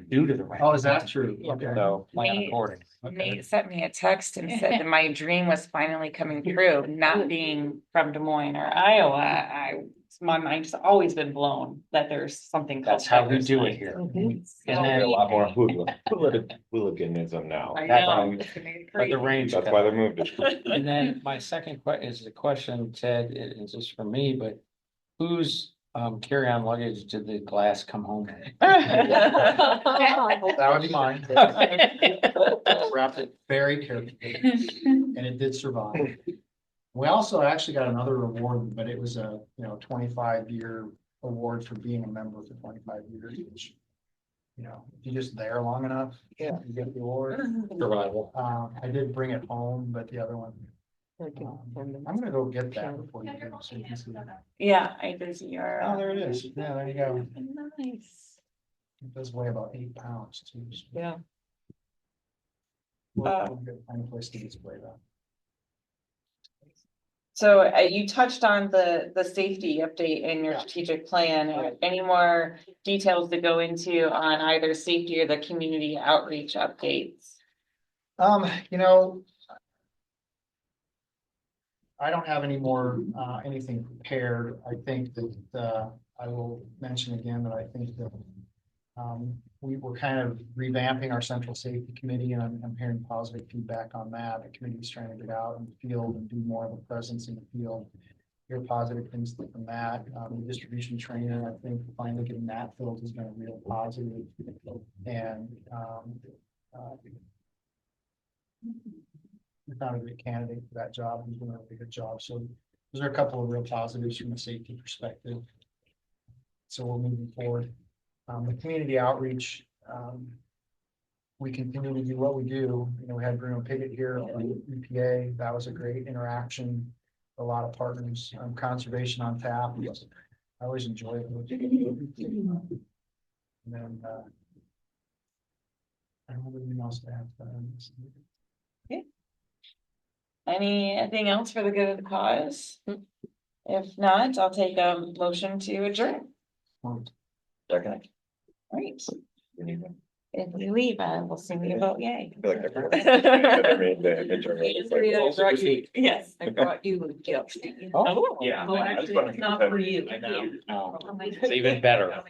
due to the rain. Oh, is that true? Okay. So plan Nate- accordingly. Nate sent me a text and said that my dream was finally coming true, not being from Des Moines or Iowa. My mind's always been blown that there's something called. That's how we Beggars do Night. it here. And There's a lot more hooliganism now. I That's know. right. It's gonna be But the crazy. rain's. That's why they moved it. And then my second is a question, Ted, it is just for me, but whose carry-on luggage did the glass come home? That would be mine. Okay. Wrapped it very carefully, and it did survive. We also actually got another award, but it was a, 25-year award for being a member for 25 years, which, if you're just there long enough, Yeah. you get the award. Survival. I did bring it home, but the other one, I'm gonna go get that before you do, so you can see. Yeah, I did see your. Oh, there it is. Yeah, there you go. Nice. It does weigh about 8 pounds too. So Yeah. we'll get a place to display that. So you touched on the safety update in your Yeah. strategic plan. Any more details to go into on either safety or the community outreach updates? I don't have any more, anything prepared. I think that, I will mention again that I think that, we were kind of revamping our central safety committee, and I'm hearing positive feedback on that. The committee's trying to get out in the field and do more of a presence in the field. Hear positive things from that. The distribution trainer, I think finally getting that filled has been a real positive. And, we found a great candidate for that job. He's doing a really good job. So those are a couple of real positives from a safety perspective. So we're moving forward. The community outreach, we continue to do what we do. We had Bruno Piggott here on EPA. That was a great interaction. A lot of partners, conservation on tap. I always enjoy it. And then, I don't have anything else to add. Anything else for the good of the cause? If not, I'll take a motion to adjourn. Second. Right. If we leave, we'll see me vote yay. I feel like I forgot. I mean, the adjournment is like- Yes. I brought you a gift. Oh, Yeah. Oh, I just actually, wanna it's not keep for that- you. I know. it's even better.